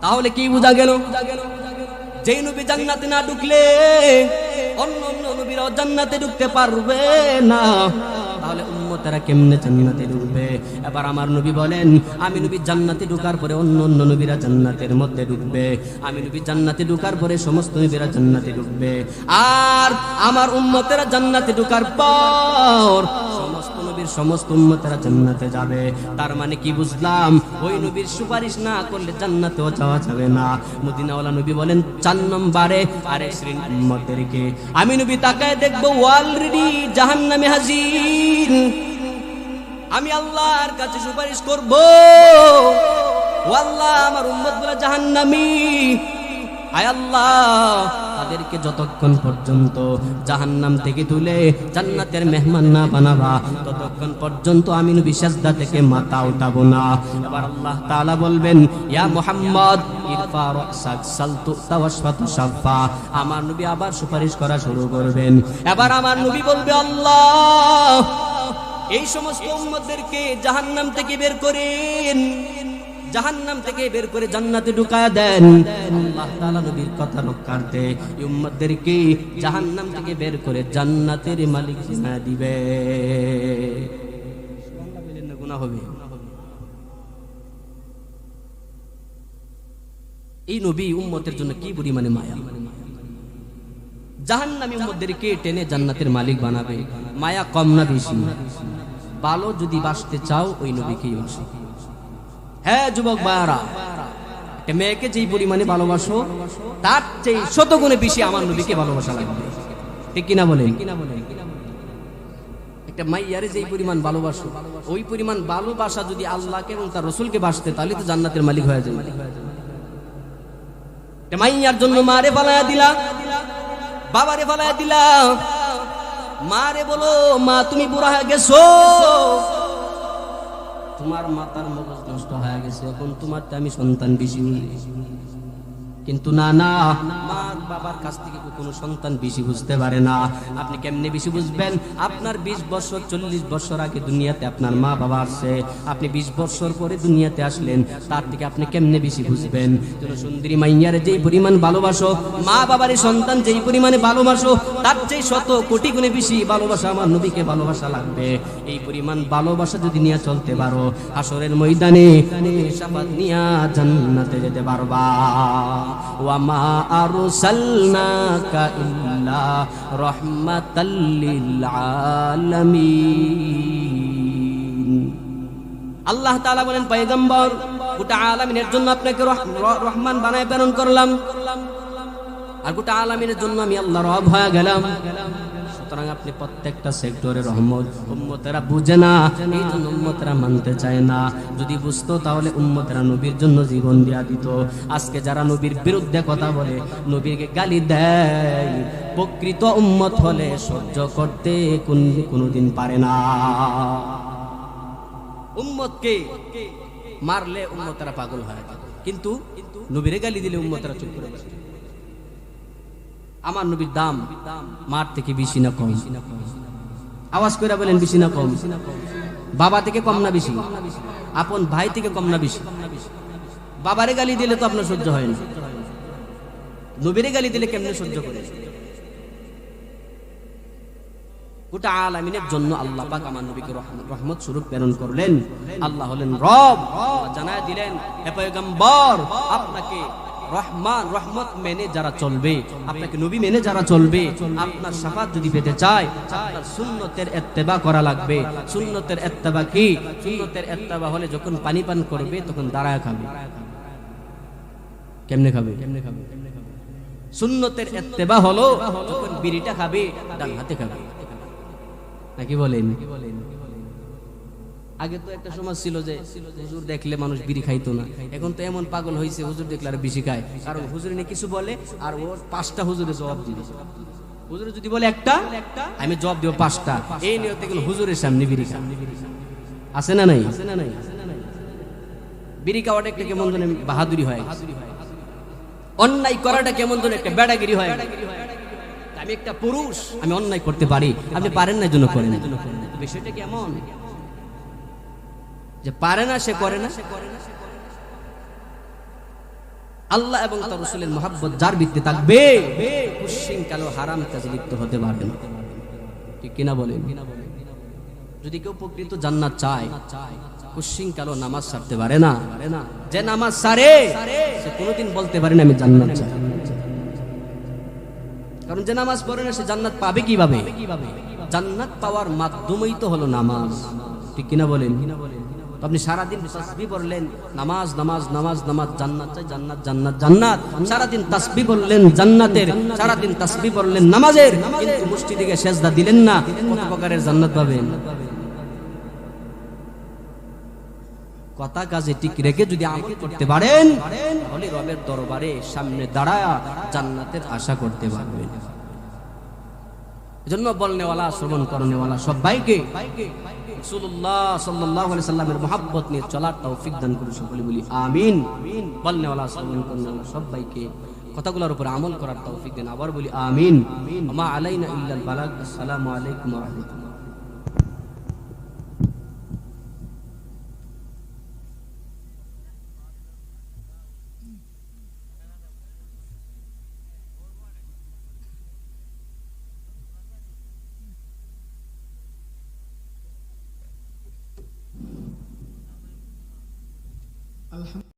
তাহলে কি বোঝা গেল? যেই নবী জান্নাতে না ঢুকলে অন্য অন্য নবীরাও জান্নাতে ঢুকতে পারবে না। তাহলে উম্মতেরা কেমনে জান্নাতে ঢুকবে? এবার আমার নবী বলেন, আমি নবী জান্নাতে ঢোকার পরে অন্য অন্য নবীরা জান্নাতের মধ্যে ঢুকবে। আমি নবী জান্নাতে ঢোকার পরে সমস্ত নবীরা জান্নাতে ঢুকবে। আর আমার উম্মতেরা জান্নাতে ঢোকার পর সমস্ত নবীর সমস্ত উম্মতেরা জান্নাতে যাবে। তার মানে কি বুঝলাম? ওই নবীর সুপারিশ না করলে জান্নাতেও যাওয়া যাবে না। মদিনাওয়ালা নবী বলেন, 4 নম্বরে আরেক শ্রেণীর উম্মতদেরকে আমি নবী তাকায় দেখবো অলরেডি জাহান্নামে হাজির। আমি আল্লাহর কাছে সুপারিশ করব, ও আল্লাহ আমার উম্মতগুলো জাহান্নামী। আয় আল্লাহ, তাদেরকে যতক্ষণ পর্যন্ত জাহান্নাম থেকে তুলে জান্নাতের মেহমান না বানাবা ততক্ষণ পর্যন্ত আমি নবী সিজদা থেকে মাথা উঠাবো না। এবার আল্লাহ তাআলা বলবেন, ইয়া মুহাম্মদ ইরফা রাসাক সালতু তাওয়াশফাতু শাফা। আমার নবী আবার সুপারিশ করা শুরু করবেন। এবার আমার নবী বলবে, আল্লাহ এই সমস্ত উম্মতদেরকে জাহান্নাম থেকে বের করেন, জাহান্নাম থেকে বের করে জান্নাতে ঢুকায়া দেন। আল্লাহ তাআলা নবীর কথা রক্ষার্থে এই উম্মতদেরকে জাহান্নাম থেকে বের করে জান্নাতের মালিক বানায় দিবে। গুনাহ হবে। এই নবী উম্মতের জন্য কি পরিমাণে মায়া। জাহান্নামী উম্মতদেরকে টেনে জান্নাতের মালিক বানাবে। মায়া কম না বেশি? ভালো যদি বাসতে চাও ওই নবীকেই বাসো। হ্যাঁ যুবক ভাইরা, একটা মেয়েকে যেই পরিমাণে ভালোবাসো তার চেয়ে 100 গুণে বেশি আমার নবীকে ভালোবাসা লাগবে। ঠিক কিনা বলেন? একটা মাইয়ারে যেই পরিমাণ ভালোবাসো ওই পরিমাণ ভালোবাসা যদি আল্লাহকে এবং তার রাসূলকে বাসতে তাহলে তো জান্নাতের মালিক হয়ে যাবে। একটা মাইয়ার জন্য মারে ফালায়া দিলা, বাবারে ফালায়া দিলা। মারে বলো, মা তুমি বুড়া হয়ে গেছো, তোমার মাথার মগজ নষ্ট হয়ে গেছে, এখন তোমার আমি সন্তান বেশি। কিন্তু না না, মা বাবার কাছ থেকে কোনো সন্তান বেশি বুঝতে পারে না। আপনি কেমনে বেশি বুঝবেন? আপনার 20 বছর 40 বছর আগে দুনিয়াতে আপনার মা বাবা আসছে, আপনি 20 বছর পরে দুনিয়াতে আসলেন, তার থেকে আপনি কেমনে বেশি বুঝবেন? যেন সুন্দরী মাইয়ার যেই পরিমাণ ভালোবাসো, মা বাবার সন্তান যেই পরিমাণে ভালোবাসো, তার চেয়ে শত কোটি গুণে বেশি ভালোবাসা আমার নবীকে ভালোবাসা লাগবে। এই পরিমাণ ভালোবাসা যদি নিয়ে চলতে পারো, হাসরের ময়দানে শাফাত নিয়া জান্নাতে যেতে পারবা। ওয়া মা আরসালনাকা ইল্লা রাহমাতাল লিল আলামিন। আল্লাহ তাআলা বলেন, পয়গম্বর, গোটা আলামিনের জন্য আপনাকে রহমান বানায় প্রেরণ করলাম, আর গোটা আলামিনের জন্য আমি আল্লাহ রব হয়ে গেলাম। সুতরাং আপনি প্রত্যেকটা সেক্টরে রহমত। উম্মতেরা বুঝে না, এই জন্য উম্মতেরা মানতে চায় না। যদি বুঝতো তাহলে উম্মতেরা নবীর জন্য জীবন দিয়া দিত। আজকে যারা নবীর বিরুদ্ধে কথা বলে, নবীকে গালি দেয়, প্রকৃত উম্মত হলে সহ্য করতে কোনদিন পারে না। উম্মতকে মারলে উম্মতেরা পাগল হয়, কিন্তু নবীরে গালি দিলে উম্মতেরা চুপ করে বসে। আমার নবীর দাম মার থেকে বেশি না কম? আওয়াজ করে বলেন, বেশি না কম? বাবা থেকে কম না বেশি? আপন ভাই থেকে কম না বেশি? বাবারে গালি দিলে তো আপনার সহ্য হয় না, নবীরে গালি দিলে কেমনে সহ্য করে? গোটা আলামিনের জন্য আল্লাহ পাক আমার নবীকে রহমত স্বরূপ প্রেরণ করলেন। আল্লাহ হলেন রব, জানায় দিলেন, হে পয়গম্বর, আপনাকে রহমান রহমত মেনে যারা চলবে, আপনাকে নবী মেনে যারা চলবে, আপনার শাফাত যদি পেতে চায়, আপনার সুন্নতের ইত্তেবা করা লাগবে। সুন্নতের ইত্তেবা কি? সুন্নতের ইত্তেবা হলে যখন পানি পান করবে তখন দাঁড়ায় খাবে। কেমনে খাবে? সুন্নতের ইত্তেবা হলো যখন বিড়িটা খাবে ডান হাতে খাবে, নাকি বলেন? আগে তো একটা সমাজ ছিল যে হুজুর দেখলে মানুষ বিড়ি খাইতো না। এখন তো এমন পাগল হয়েছে, হুজুর দেখলে আর বেশি খায়। কারণ হুজুর নিয়ে কিছু বলে আর ও 5টা হুজুরে জবাব দিবে। হুজুর যদি বলে একটা, আমি জবাব দিব 5টা। এই নিয়তে গেল হুজুরের সামনে বিড়ি খায়। আছে না নাই? বিড়ি খাওয়াটা একটা কেমন ধরে বাহাদুরি হয়, অন্যায় করাটা কেমন ধরে একটা বেড়াগিরি হয়। আমি একটা পুরুষ, আমি অন্যায় করতে পারি, আপনি পারেন না জন্য করেন। বিষয়টা কেমন যে পারে না সে করে না? আল্লাহ এবং তার রাসূলের মহব্বত যার ভিতরে থাকবে, কুশ্চিন কালো হারাম কাজে লিপ্ত হতে পারবে না। ঠিক কিনা বলেন? যদি কেউ প্রকৃত জান্নাত চায়, কুশ্চিন কালো নামাজ ছাড়তে পারে না। যে নামাজ ছাড়ে সে কোনোদিন বলতে পারে না আমি জান্নাত চাই। কারণ যে নামাজ পড়ে না সে জান্নাত পাবে কিভাবে? জান্নাত পাওয়ার মাধ্যমই তো হলো নামাজ। ঠিক কিনা বলেন? আপনি সারাদিন তাসবিহ পড়লেন, নামাজ নামাজ নামাজ নামাজ, জান্নাত চাই, জান্নাত জান্নাত জান্নাত। সারাদিন তাসবিহ পড়লেন জান্নাতের, সারাদিন তাসবিহ পড়লেন নামাজের, কিন্তু মুষ্টি দিকে সেজদা দিলেন না, কত প্রকারের জান্নাত পাবেন? কথা কাজে ঠিক রেখে যদি আমল করতে পারেন, তাহলে রবের দরবারে সামনে দাঁড়ায় জান্নাতের আশা করতে পারবেন। এজন্য বলনেওয়ালা, শ্রবণ করনেওয়ালা সবাইকে রাসূলুল্লাহ সাল্লাল্লাহু আলাইহি সাল্লামের মহব্বত নিয়ে চলার তৌফিক দান করুন। সকলে বলি আমিন। বলনেওয়ালা, শ্রবণ করনেওয়ালা সবাইকে কথাগুলোর উপর আমল করার তৌফিক দেন। আবার বলি আমিন। মা আলাইনা ইল্লাল বালাগ। আসসালামু আলাইকুম ওয়া রাহমাতুল্লাহ।